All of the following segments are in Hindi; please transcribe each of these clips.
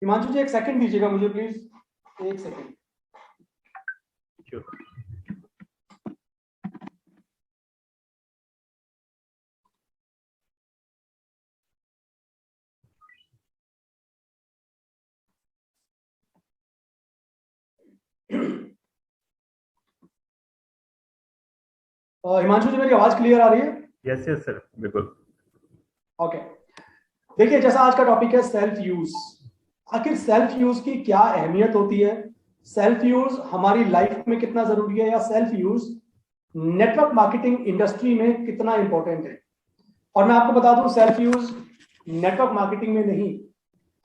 हिमांशु जी एक सेकंड दीजिएगा मुझे प्लीज, एक सेकंड। हिमांशु जी मेरी आवाज क्लियर आ रही है? यस यस सर, बिल्कुल। ओके, देखिए जैसा आज का टॉपिक है सेल्फ यूज। आखिर सेल्फ यूज की क्या अहमियत होती है, सेल्फ यूज हमारी लाइफ में कितना जरूरी है, या self use network marketing industry में कितना इंपॉर्टेंट है। और मैं आपको बता दूं, सेल्फ यूज नेटवर्क मार्केटिंग में नहीं,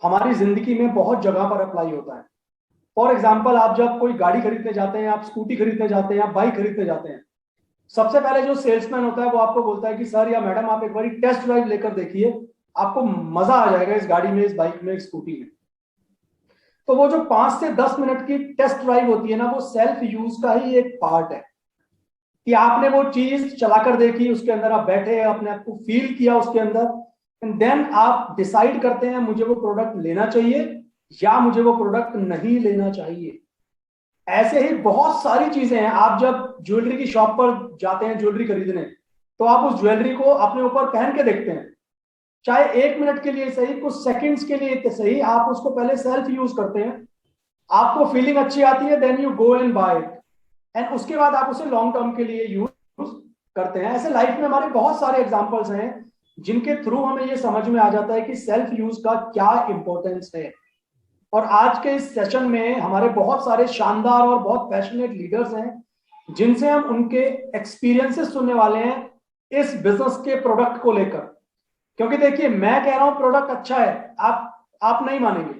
हमारी जिंदगी में बहुत जगह पर अप्लाई होता है। फॉर एग्जाम्पल, आप जब कोई गाड़ी खरीदने जाते हैं, आप स्कूटी खरीदने जाते हैं, आप बाइक खरीदने जाते हैं, सबसे पहले जो सेल्समैन होता है वो आपको बोलता है कि सर या मैडम आप एक बार टेस्ट ड्राइव लेकर देखिए, आपको मजा आ जाएगा इस गाड़ी में, इस बाइक में, इस स्कूटी में। तो वो जो 5 से 10 मिनट की टेस्ट ड्राइव होती है ना, वो सेल्फ यूज का ही एक पार्ट है कि आपने वो चीज चलाकर देखी, उसके अंदर आप बैठे, अपने आप को फील किया उसके अंदर, एंड देन आप डिसाइड करते हैं मुझे वो प्रोडक्ट लेना चाहिए या मुझे वो प्रोडक्ट नहीं लेना चाहिए। ऐसे ही बहुत सारी चीजें हैं। आप जब ज्वेलरी की शॉप पर जाते हैं ज्वेलरी खरीदने, तो आप उस ज्वेलरी को अपने ऊपर पहन के देखते हैं, चाहे 1 मिनट के लिए सही, कुछ सेकंड्स के लिए सही, आप उसको पहले सेल्फ यूज करते हैं, आपको फीलिंग अच्छी आती है, then you go and buy it, and उसके बाद आप उसे लॉन्ग टर्म के लिए यूज करते हैं। ऐसे लाइफ में हमारे बहुत सारे एग्जांपल्स हैं जिनके थ्रू हमें ये समझ में आ जाता है कि सेल्फ यूज का क्या इंपॉर्टेंस है। और आज के इस सेशन में हमारे बहुत सारे शानदार और बहुत पैशनेट लीडर्स हैं जिनसे हम उनके एक्सपीरियंसेस सुनने वाले हैं इस बिजनेस के प्रोडक्ट को लेकर। क्योंकि देखिए, मैं कह रहा हूं प्रोडक्ट अच्छा है, आप नहीं मानेंगे,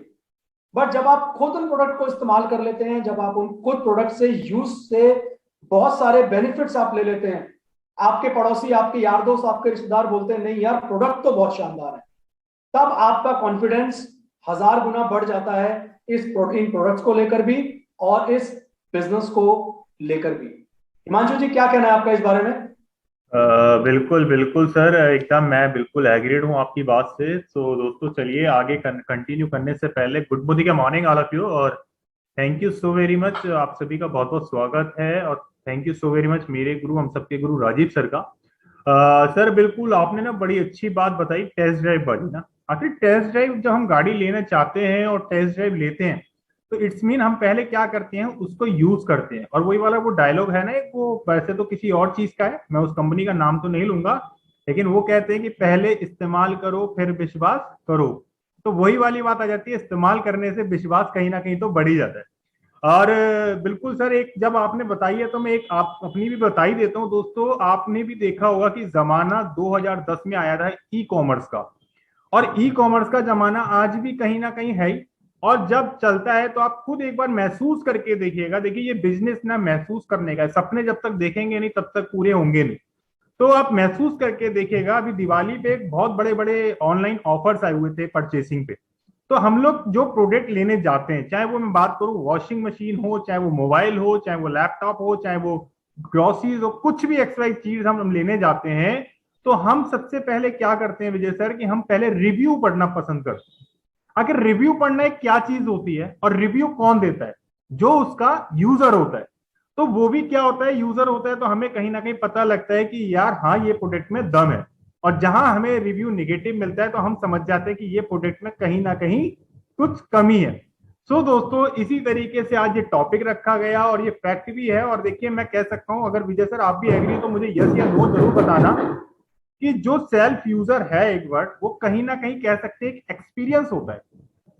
बट जब आप खुद उन प्रोडक्ट को इस्तेमाल कर लेते हैं, जब आप उन खुद प्रोडक्ट से यूज से बहुत सारे बेनिफिट्स आप ले लेते हैं, आपके पड़ोसी, आपके यार दोस्त, आपके रिश्तेदार बोलते हैं नहीं यार प्रोडक्ट तो बहुत शानदार है, तब आपका कॉन्फिडेंस 1000 गुना बढ़ जाता है इन प्रोडक्ट्स को लेकर भी और इस बिजनेस को लेकर भी। हिमांशु जी क्या कहना है आपका इस बारे में? बिल्कुल बिल्कुल सर, एकदम मैं बिल्कुल एग्रीड हूँ आपकी बात से। तो दोस्तों चलिए आगे कंटिन्यू करने से पहले गुड मॉर्निंग का मॉर्निंग ऑल ऑफ यू, और thank you so very much, आप सभी का बहुत बहुत स्वागत है। और thank you so very much मेरे गुरु, हम सबके गुरु राजीव सर का। सर बिल्कुल आपने ना बड़ी अच्छी बात बताई टेस्ट ड्राइव वाली ना। आखिर टेस्ट ड्राइव जब हम गाड़ी लेना चाहते हैं और टेस्ट ड्राइव लेते हैं, तो इट्स मीन हम पहले क्या करते हैं, उसको यूज करते हैं। और वही वाला वो डायलॉग है ना एक, वो वैसे तो किसी और चीज का है, मैं उस कंपनी का नाम तो नहीं लूंगा, लेकिन वो कहते हैं कि पहले इस्तेमाल करो फिर विश्वास करो। तो वही वाली बात आ जाती है, इस्तेमाल करने से विश्वास कहीं ना कहीं तो बढ़ ही जाता है। और बिल्कुल सर, एक जब आपने बताई है तो मैं एक आप अपनी भी बताई देता हूँ। दोस्तों आपने भी देखा होगा कि जमाना 2010 में आया था ई कॉमर्स का, और ई कॉमर्स का जमाना आज भी कहीं ना कहीं है ही। और जब चलता है तो आप खुद एक बार महसूस करके देखिएगा। देखिए ये बिजनेस ना महसूस करने का है, सपने जब तक देखेंगे नहीं तब तक पूरे होंगे नहीं। तो आप महसूस करके देखिएगा, अभी दिवाली पे बहुत बड़े बड़े ऑनलाइन ऑफर्स आए हुए थे परचेसिंग पे। तो हम लोग जो प्रोडक्ट लेने जाते हैं, चाहे वो मैं बात करूं वॉशिंग मशीन हो, चाहे वो मोबाइल हो, चाहे वो लैपटॉप हो, चाहे वो ग्रोसरीज हो, कुछ भी एक्सवाइज चीज हम लेने जाते हैं, तो हम सबसे पहले क्या करते हैं विजय सर, कि हम पहले रिव्यू पढ़ना पसंद करते हैं। आखिर रिव्यू पढ़ना एक क्या चीज होती है, और रिव्यू कौन देता है? जो उसका यूजर होता है। तो वो भी क्या होता है, यूजर होता है। तो हमें कहीं ना कहीं पता लगता है कि यार हाँ ये प्रोडक्ट में दम है। और जहां हमें रिव्यू निगेटिव मिलता है तो हम समझ जाते हैं कि ये प्रोडक्ट में कहीं ना कहीं कुछ कमी है। सो दोस्तों इसी तरीके से आज ये टॉपिक रखा गया, और ये फैक्ट भी है। और देखिए मैं कह सकता हूं, अगर विजय सर आप भी एग्री तो मुझे यस या नो जरूर बताना, कि जो सेल्फ यूजर है एक वर्ड, वो कहीं ना कहीं कह सकते हैं एक एक्सपीरियंस होता है।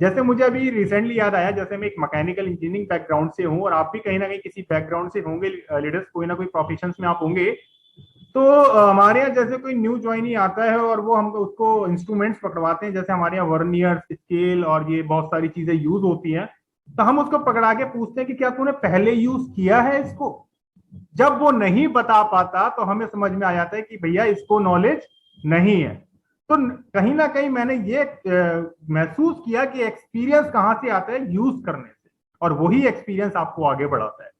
जैसे मुझे अभी रिसेंटली याद आया, जैसे मैं एक मैकेनिकल इंजीनियरिंग बैकग्राउंड से हूं, और आप भी कहीं ना कहीं किसी बैकग्राउंड से होंगे, लीडर्स कोई ना कोई प्रोफेशन में आप होंगे। तो हमारे यहाँ जैसे कोई न्यू ज्वाइनी आता है और वो हम उसको इंस्ट्रूमेंट्स पकड़वाते हैं, जैसे हमारे यहाँ वर्नियर, स्केल और ये बहुत सारी चीजें यूज होती हैं, तो हम उसको पकड़ा के पूछते हैं कि क्या तूने पहले यूज किया है इसको। जब वो नहीं बता पाता तो हमें समझ में आ जाता है कि भैया इसको नॉलेज नहीं है। तो कहीं ना कहीं मैंने ये महसूस किया कि एक्सपीरियंस कहां से आता है, यूज करने से, और वही एक्सपीरियंस आपको आगे बढ़ाता है।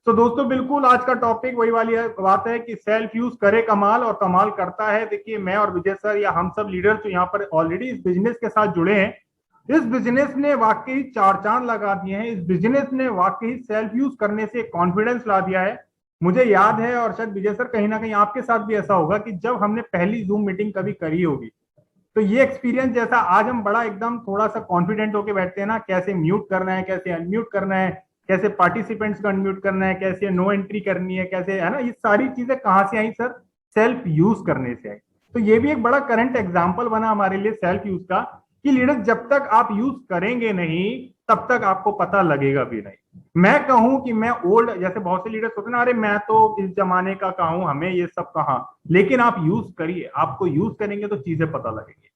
तो दोस्तों बिल्कुल आज का टॉपिक वही वाली बात है कि सेल्फ यूज करे कमाल, और कमाल करता है। देखिए मैं और विजय सर या हम सब लीडर जो यहाँ पर ऑलरेडी इस बिजनेस के साथ जुड़े हैं, इस बिजनेस ने वाकई चार चांद लगा दिए हैं। इस बिजनेस ने वाकई सेल्फ यूज करने से कॉन्फिडेंस ला दिया है। मुझे याद है, और शायद विजय सर कहीं ना कहीं आपके साथ भी ऐसा होगा, कि जब हमने पहली जूम मीटिंग कभी करी होगी, तो ये एक्सपीरियंस जैसा आज हम बड़ा एकदम थोड़ा सा कॉन्फिडेंट होके बैठते हैं ना, कैसे म्यूट करना है, कैसे अनम्यूट करना है, कैसे पार्टिसिपेंट्स को अनम्यूट करना है, कैसे नो एंट्री करनी है, कैसे, है ना, ये सारी चीजें कहाँ से आई सर? सेल्फ यूज करने से आई। तो ये भी एक बड़ा करंट एग्जाम्पल बना हमारे लिए सेल्फ यूज का, कि लीडर जब तक आप यूज करेंगे नहीं तब तक आपको पता लगेगा भी नहीं। मैं कहूं कि मैं ओल्ड, जैसे बहुत से लीडर्स होते हैं ना, अरे मैं तो इस जमाने का कहूं, हमें ये सब कहां, लेकिन आप यूज करिए, आपको यूज करेंगे तो चीजें पता लगेंगी।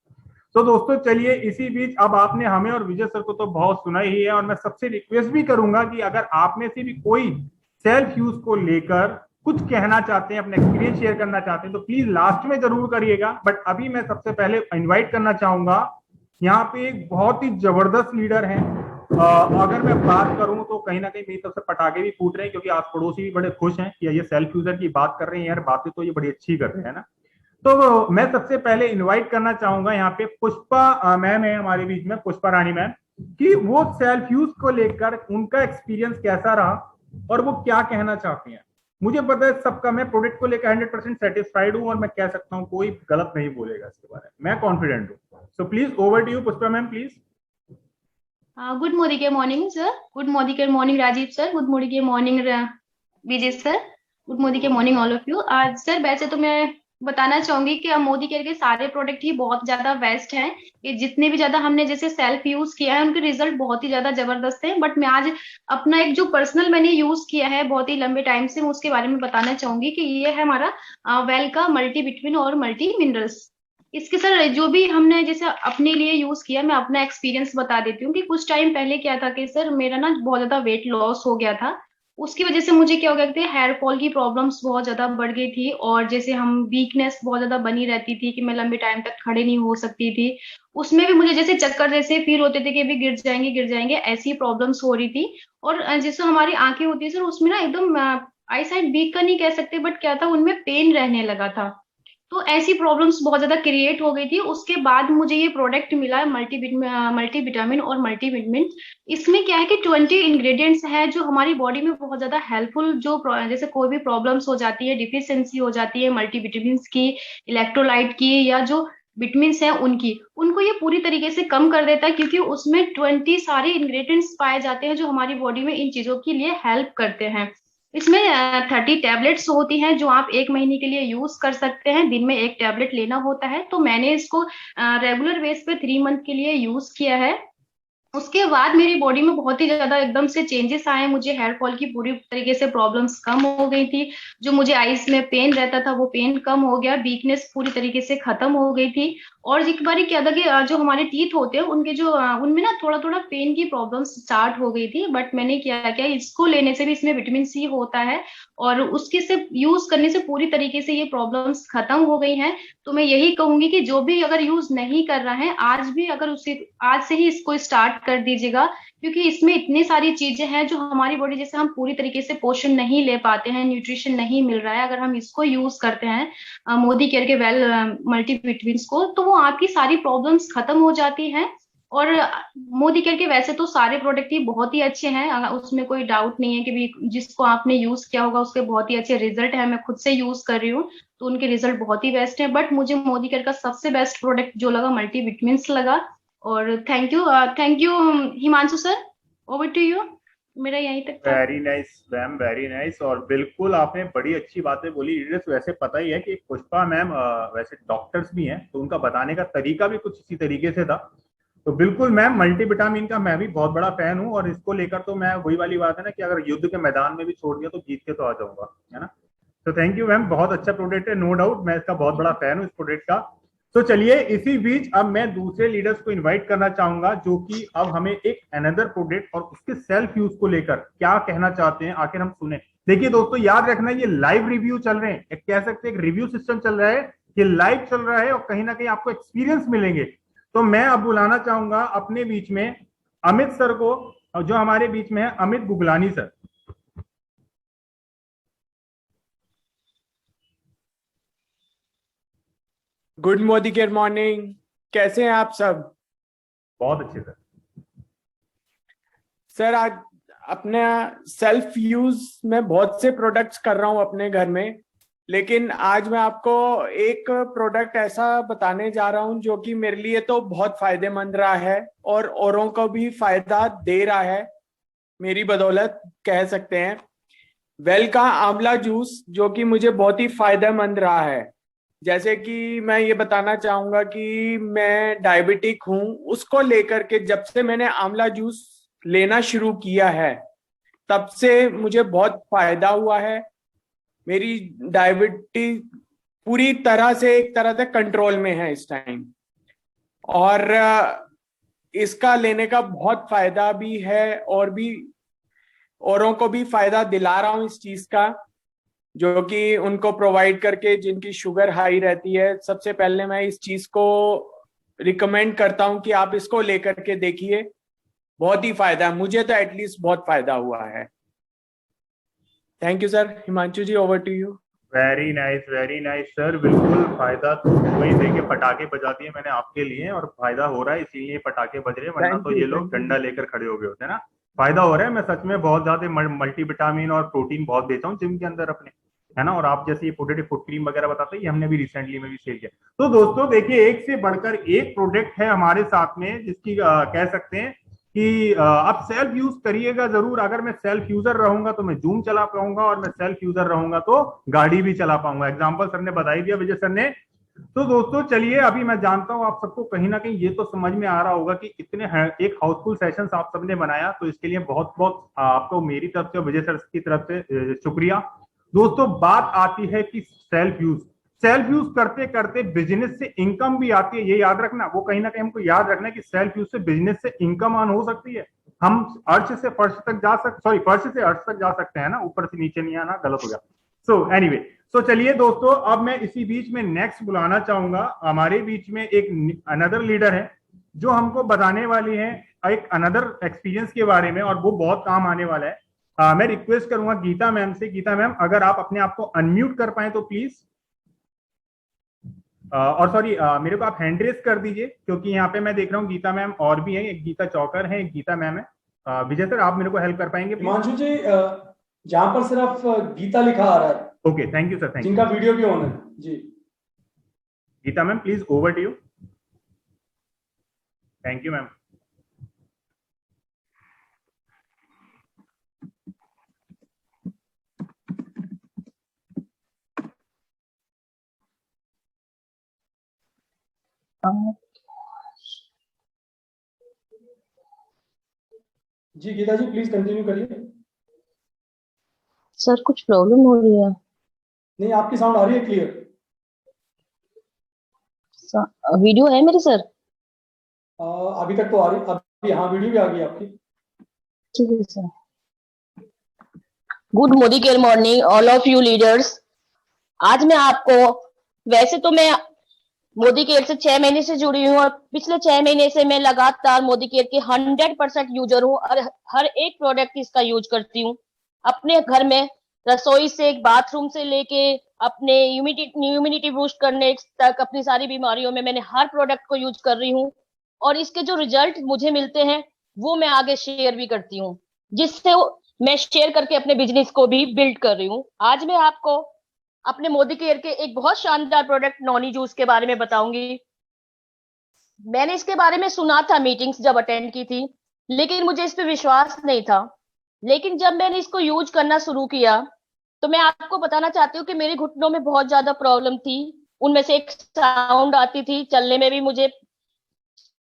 तो दोस्तों चलिए, इसी बीच अब आपने हमें और विजय सर को तो बहुत सुना ही है, और मैं सबसे रिक्वेस्ट भी करूंगा कि अगर आप में से भी कोई सेल्फ यूज को लेकर कुछ कहना चाहते हैं, अपना एक्सपीरियंस शेयर करना चाहते हैं, तो प्लीज लास्ट में जरूर करिएगा। बट अभी मैं सबसे पहले इन्वाइट करना चाहूंगा, यहाँ पे एक बहुत ही जबरदस्त लीडर है। अगर मैं बात करूं तो कहीं ना कहीं मेरी तरफ से पटाखे भी फूट रहे हैं, क्योंकि आज पड़ोसी भी बड़े खुश हैं कि ये सेल्फ यूजर की बात कर रहे हैं, यार बातें तो ये बड़ी अच्छी कर रहे हैं ना। तो मैं सबसे पहले इनवाइट करना चाहूंगा यहाँ पे पुष्पा मैम है हमारे बीच में, पुष्पा रानी मैम, कि वो सेल्फ यूज को लेकर उनका एक्सपीरियंस कैसा रहा और वो क्या कहना चाहती हैं। मुझे पता है सबका, मैं प्रोडक्ट को लेकर 100% सेटिस्फाइड हूँ, और मैं कह सकता हूँ कोई गलत नहीं बोलेगा इसके बारे में, मैं कॉन्फिडेंट हूँ। So please over to you Pushpa ma'am, please. Good morning के मॉर्निंग सर, गुड मॉर्निंग के morning Rajiv sir, good morning के morning Vijay sir, good morning के मॉर्निंग ऑल ऑफ यू। आज सर वैसे तो मैं बताना चाहूंगी कि मोदी केयर के सारे प्रोडक्ट ही बहुत ज्यादा बेस्ट हैं। कि जितने भी ज्यादा हमने जैसे सेल्फ यूज किया है उनके रिजल्ट बहुत ही ज्यादा जबरदस्त हैं। बट मैं आज अपना एक जो पर्सनल मैंने यूज किया है बहुत ही लंबे टाइम से, मैं उसके बारे में बताना चाहूंगी कि ये है हमारा वेल का मल्टी विटामिन और मल्टी मिनरल्स। इसके सर जो भी हमने जैसे अपने लिए यूज किया, मैं अपना एक्सपीरियंस बता देती हूँ कि कुछ टाइम पहले क्या था कि सर मेरा ना बहुत ज्यादा वेट लॉस हो गया था। उसकी वजह से मुझे क्या हो गया कि हेयर फॉल की प्रॉब्लम्स बहुत ज्यादा बढ़ गई थी, और जैसे हम वीकनेस बहुत ज्यादा बनी रहती थी कि मैं लंबे टाइम तक खड़े नहीं हो सकती थी। उसमें भी मुझे जैसे चक्कर जैसे फील होते थे कि अभी गिर जाएंगे, ऐसी प्रॉब्लम्स हो रही थी। और जैसे हमारी आंखें होती है सर, उसमें ना एकदम आई साइड वीक का नहीं कह सकते, बट क्या था उनमें पेन रहने लगा था। तो ऐसी प्रॉब्लम्स बहुत ज्यादा क्रिएट हो गई थी। उसके बाद मुझे ये प्रोडक्ट मिला मल्टी विटामिन और मल्टी विटामिन। इसमें क्या है कि 20 इंग्रेडिएंट्स है जो हमारी बॉडी में बहुत ज्यादा हेल्पफुल, जो जैसे कोई भी प्रॉब्लम्स हो जाती है, डिफिशियंसी हो जाती है मल्टी विटामिन की, इलेक्ट्रोलाइट की, या जो विटामिन है उनकी, उनको ये पूरी तरीके से कम कर देता है, क्योंकि उसमें 20 सारे इंग्रेडिएंट्स पाए जाते हैं जो हमारी बॉडी में इन चीजों के लिए हेल्प करते हैं। इसमें 30 टैबलेट्स होती हैं जो आप एक महीने के लिए यूज कर सकते हैं। दिन में एक टैबलेट लेना होता है। तो मैंने इसको रेगुलर बेस पे 3 मंथ के लिए यूज किया है। उसके बाद मेरी बॉडी में बहुत ही ज्यादा एकदम से चेंजेस आए। मुझे हेयर फॉल की पूरी तरीके से प्रॉब्लम्स कम हो गई थी। जो मुझे आईज में पेन रहता था वो पेन कम हो गया, वीकनेस पूरी तरीके से खत्म हो गई थी। और एक बार क्या था कि जो हमारे टीथ होते हैं उनके जो उनमें ना थोड़ा थोड़ा पेन की प्रॉब्लम्स स्टार्ट हो गई थी। बट मैंने क्या इसको लेने से भी, इसमें विटामिन सी होता है और उसके से यूज करने से पूरी तरीके से ये प्रॉब्लम्स खत्म हो गई हैं। तो मैं यही कहूंगी कि जो भी अगर यूज नहीं कर रहा है आज भी, अगर उसे आज से ही इसको स्टार्ट कर दीजिएगा, क्योंकि इसमें इतनी सारी चीजें हैं जो हमारी बॉडी, जैसे हम पूरी तरीके से पोषण नहीं ले पाते हैं, न्यूट्रिशन नहीं मिल रहा है, अगर हम इसको यूज करते हैं मोदी केयर के वेल मल्टीविटामिन्स को, तो वो आपकी सारी प्रॉब्लम्स खत्म हो जाती हैं। और मोदी केयर के वैसे तो सारे प्रोडक्ट ही बहुत ही अच्छे हैं, उसमें कोई डाउट नहीं है कि भी जिसको आपने यूज किया होगा उसके बहुत ही अच्छे रिजल्ट है। मैं खुद से यूज कर रही हूँ तो उनके रिजल्ट बहुत ही बेस्ट है। बट मुझे मोदी केयर का सबसे बेस्ट प्रोडक्ट जो लगा मल्टी विटामिन्स लगा। और thank you Himanshu sir, over to you. मेरा यहीं तक था। Very nice ma'am, very nice. और बिल्कुल आपने बड़ी अच्छी बातें बोली। लीडर्स वैसे पता ही है कि पुष्पा मैम वैसे डॉक्टर्स भी हैं, तो उनका बताने का तरीका भी कुछ इसी तरीके से था। तो बिल्कुल मैम, मल्टीविटामिन का मैं भी बहुत बड़ा फैन हूँ, और इसको लेकर तो मैं, वही वाली बात है ना कि अगर युद्ध के मैदान में भी छोड़ दिया तो जीत के तो आ जाऊंगा, है ना। तो थैंक यू मैम, बहुत अच्छा प्रोडक्ट है, नो डाउट मैं इसका बहुत बड़ा फैन हूँ इस प्रोडक्ट का। तो चलिए, इसी बीच अब मैं दूसरे लीडर्स को इनवाइट करना चाहूंगा, जो कि अब हमें एक अनदर प्रोडक्ट और उसके सेल्फ यूज को लेकर क्या कहना चाहते हैं, आखिर हम सुने। देखिए दोस्तों, याद रखना ये लाइव रिव्यू चल रहे हैं, एक कह सकते हैं एक रिव्यू सिस्टम चल रहा है, ये लाइव चल रहा है और कहीं ना कहीं आपको एक्सपीरियंस मिलेंगे। तो मैं अब बुलाना चाहूंगा अपने बीच में अमित सर को, जो हमारे बीच में है Amit Guglani sir. Good Modi care morning. कैसे हैं आप सब? बहुत अच्छे सर। सर आज अपने सेल्फ यूज में बहुत से प्रोडक्ट्स कर रहा हूं अपने घर में, लेकिन आज मैं आपको एक प्रोडक्ट ऐसा बताने जा रहा हूं जो कि मेरे लिए तो बहुत फायदेमंद रहा है और औरों को भी फायदा दे रहा है, मेरी बदौलत कह सकते हैं। वेल का आंवला जूस जो कि मुझे बहुत ही फायदेमंद रहा है। जैसे कि मैं ये बताना चाहूंगा कि मैं डायबिटिक हूं, उसको लेकर के जब से मैंने आंवला जूस लेना शुरू किया है तब से मुझे बहुत फायदा हुआ है। मेरी डायबिटीज पूरी तरह से एक तरह से कंट्रोल में है इस टाइम, और इसका लेने का बहुत फायदा भी है और भी औरों को भी फायदा दिला रहा हूं इस चीज का, जो कि उनको प्रोवाइड करके जिनकी शुगर हाई रहती है। सबसे पहले मैं इस चीज को रिकमेंड करता हूं कि आप इसको लेकर के देखिए, बहुत ही फायदा है। मुझे तो एटलीस्ट बहुत फायदा हुआ है। Thank you sir. Himanshu ji, over to you. Very nice sir. बिल्कुल फायदा तो वही देखिए, पटाखे बजा दिए मैंने आपके लिए और फायदा हो रहा है, इसीलिए पटाखे बज रहे हैं, वरना तो ये लोग डंडा लेकर खड़े हो गए होते हैं ना। फायदा हो रहा है। मैं सच में बहुत ज्यादा मल्टीविटामिन और प्रोटीन बहुत देता हूँ जिम के अंदर अपने, है ना। और आप जैसे ये पोटेटो फुट क्रीम वगैरह बताते हैं, ये हमने भी रिसेंटली में भी सेल किया। तो दोस्तों देखिए, एक से बढ़कर एक प्रोडक्ट है हमारे साथ में, जिसकी कह सकते हैं कि आप सेल्फ यूज करिएगा जरूर। अगर मैं सेल्फ यूजर रहूंगा तो मैं जूम चला पाऊंगा, और मैं सेल्फ यूजर रहूंगा तो गाड़ी भी चला पाऊंगा। एग्जांपल सर ने बता ही दिया, विजय सर ने। तो दोस्तों चलिए, अभी मैं जानता हूं आप सबको कहीं ना कहीं ये तो समझ में आ रहा होगा कि इतने एक हाउसफुल सेशंस आप सबने बनाया, तो इसके लिए बहुत बहुत आपको मेरी तरफ से, विजय सर की तरफ से शुक्रिया। दोस्तों बात आती है कि सेल्फ यूज करते करते बिजनेस से इनकम भी आती है, ये याद रखना। वो कहीं ना कहीं हमको याद रखना है कि सेल्फ यूज से बिजनेस से इनकम अर्न हो सकती है। हम अर्श से फर्श तक जा सकते, सॉरी फर्श से अर्श तक जा सकते हैं ना, ऊपर से नीचे नहीं आना, गलत हो गया। सो एनीवे, सो चलिए दोस्तों, अब मैं इसी बीच में नेक्स्ट बुलाना चाहूंगा। हमारे बीच में एक अनदर लीडर है जो हमको बताने वाली है एक अनदर एक्सपीरियंस के बारे में, और वो बहुत काम आने वाला है। मैं रिक्वेस्ट करूंगा गीता मैम से। गीता मैम, अगर आप अपने आप को अनम्यूट कर पाए तो प्लीज, और सॉरी मेरे को आप हैंड रेस कर दीजिए, क्योंकि यहाँ पे मैं देख रहा हूँ गीता मैम और भी है, एक गीता चौकर है, एक गीता मैम है। विजय सर, आप मेरे को हेल्प कर पाएंगे? हिमांशु जी, जहां पर सिर्फ गीता लिखा आ रहा है। Okay, thank you sir. Thank you. जिनका वीडियो भी ऑन है जी। Geeta ma'am please, over to you. Thank you ma'am. जी गीता जी, प्लीज कंटिन्यू करिए। सर कुछ प्रॉब्लम हो रही है? नहीं, आपकी साउंड आ रही है क्लियर। वीडियो है मेरी सर? अभी तक तो आ रही, अभी हाँ वीडियो भी आ गई आपकी। ठीक है sir. Good Modi care morning all of you leaders. आज मैं आपको, वैसे तो मैं मोदी केयर से 6 महीने से जुड़ी हूँ और पिछले 6 महीने से मैं लगातार मोदी केयर की 100% यूजर हूँ और हर एक प्रोडक्ट इसका यूज करती हूँ अपने घर में। रसोई से, बाथरूम से लेके अपने इम्यूनिटी बूस्ट करने तक, अपनी सारी बीमारियों में मैंने हर प्रोडक्ट को यूज कर रही हूँ, और इसके जो रिजल्ट मुझे मिलते हैं वो मैं आगे शेयर भी करती हूँ, जिससे मैं शेयर करके अपने बिजनेस को भी बिल्ड कर रही हूँ। आज मैं आपको अपने मोदी केयर के एक बहुत शानदार प्रोडक्ट नॉनी जूस के बारे में बताऊंगी। मैंने इसके बारे में सुना था मीटिंग्स जब अटेंड की थी, लेकिन मुझे इस पे विश्वास नहीं था। लेकिन जब मैंने इसको यूज करना शुरू किया तो मैं आपको बताना चाहती हूँ कि मेरे घुटनों में बहुत ज्यादा प्रॉब्लम थी। उनमें से एक साउंड आती थी, चलने में भी मुझे,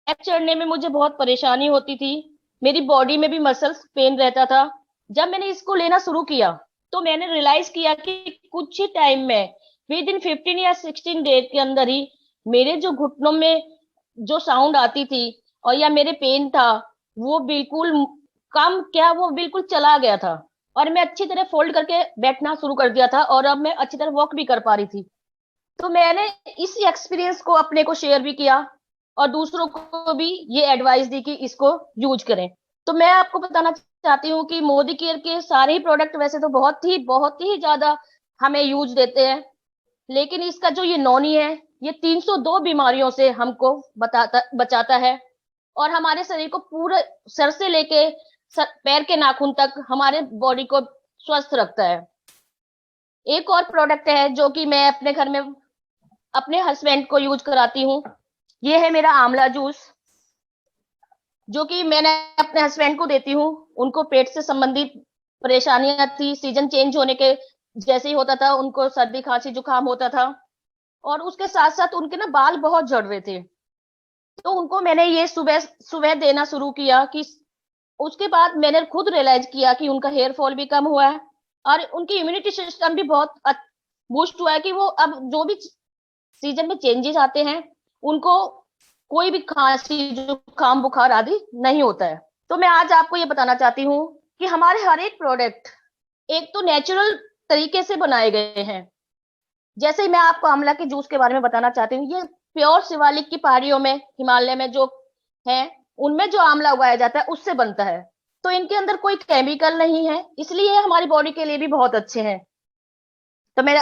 चढ़ने में मुझे बहुत परेशानी होती थी, मेरी बॉडी में भी मसल्स पेन रहता था। जब मैंने इसको लेना शुरू किया तो मैंने रियलाइज किया कि कुछ ही टाइम में, विद इन 15 या 16 डेज के अंदर ही मेरे जो घुटनों में जो साउंड आती थी और या मेरे पेन था, वो बिल्कुल कम क्या, वो बिल्कुल चला गया था, और मैं अच्छी तरह फोल्ड करके बैठना शुरू कर दिया था, और अब मैं अच्छी तरह वॉक भी कर पा रही थी। तो मैंने इस एक्सपीरियंस को अपने को शेयर भी किया और दूसरों को भी ये एडवाइस दी कि इसको यूज करें। तो मैं आपको बताना चाहती हूँ कि मोदी केयर के सारे ही प्रोडक्ट वैसे तो बहुत ही ज्यादा हमें यूज देते हैं, लेकिन इसका जो ये नॉनी है ये 302 बीमारियों से हमको बचाता है और हमारे शरीर को पूरे सर से लेके पैर के नाखून तक हमारे बॉडी को स्वस्थ रखता है। एक और प्रोडक्ट है जो कि मैं अपने घर में अपने हस्बैंड को यूज कराती हूँ। ये है मेरा आंवला जूस, जो कि मैंने अपने हस्बैंड को देती हूँ। उनको पेट से संबंधित परेशानियां थी, सीजन चेंज होने के जैसे ही होता था, उनको सर्दी खांसी जुकाम होता था और उसके साथ साथ उनके ना बाल बहुत झड़ रहे थे। तो उनको मैंने ये सुबह सुबह देना शुरू किया कि उसके बाद मैंने खुद रियलाइज किया कि उनका हेयर फॉल भी कम हुआ है और उनकी इम्यूनिटी सिस्टम भी बहुत बूस्ट हुआ है कि वो अब जो भी सीजन में चेंजेस आते हैं उनको कोई भी खांसी जुकाम बुखार आदि नहीं होता है। तो मैं आज आपको ये बताना चाहती हूँ कि हमारे हर एक प्रोडक्ट एक तो नेचुरल तरीके से बनाए गए हैं। जैसे ही मैं आपको आंवला के जूस के बारे में बताना चाहती हूँ, ये प्योर शिवालिक की पहाड़ियों में, हिमालय में जो है उनमें जो आंवला उगाया जाता है उससे बनता है। तो इनके अंदर कोई केमिकल नहीं है, इसलिए हमारी बॉडी के लिए भी बहुत अच्छे हैं। तो मैं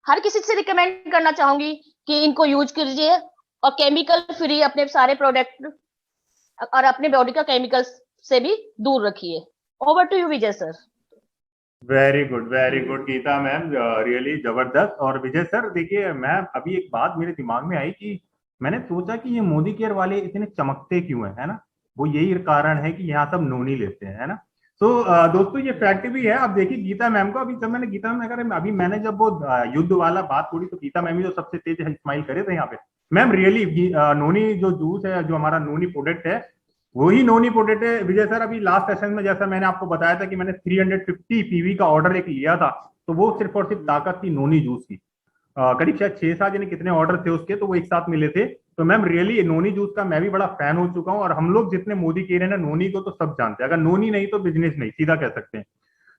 हर किसी से रिकमेंड करना चाहूंगी कि इनको यूज कीजिए और केमिकल फ्री अपने सारे प्रोडक्ट और अपने बॉडी का केमिकल से भी दूर रखिए। Over to you Vijay sir. Very good Geeta ma'am, really जबरदस्त। और विजय सर देखिए, मैं अभी एक बात मेरे दिमाग में आई कि मैंने सोचा कि ये मोदी केयर वाले इतने चमकते क्यों है ना। वो यही कारण है कि यहाँ सब नोनी लेते हैं, है ना। तो दोस्तों ये फैक्ट भी है। अब देखिए गीता मैम को, अभी जब मैंने गीता मैम अगर अभी मैंने जब वो युद्ध वाला बात छोड़ी तो गीता मैम ही जो सबसे तेज स्माइल करे थे यहाँ पे। मैम रियली नोनी जो जूस है, जो हमारा नोनी प्रोडक्ट है, वही नोनी प्रोडक्ट है। विजय सर अभी लास्ट सेशन में जैसा मैंने आपको बताया था कि मैंने 350 पीवी का ऑर्डर एक लिया था, तो वो सिर्फ और सिर्फ ताकत थी नोनी जूस की। करीब शायद 6-7 यानी कितने ऑर्डर थे उसके, तो वो एक साथ मिले थे। तो मैम रियली नोनी जूस का मैं भी बड़ा फैन हो चुका हूँ। और हम लोग जितने मोदी कह रहे हैं ना, नोनी को तो सब जानते हैं। अगर नोनी नहीं तो बिजनेस नहीं, सीधा कह सकते हैं।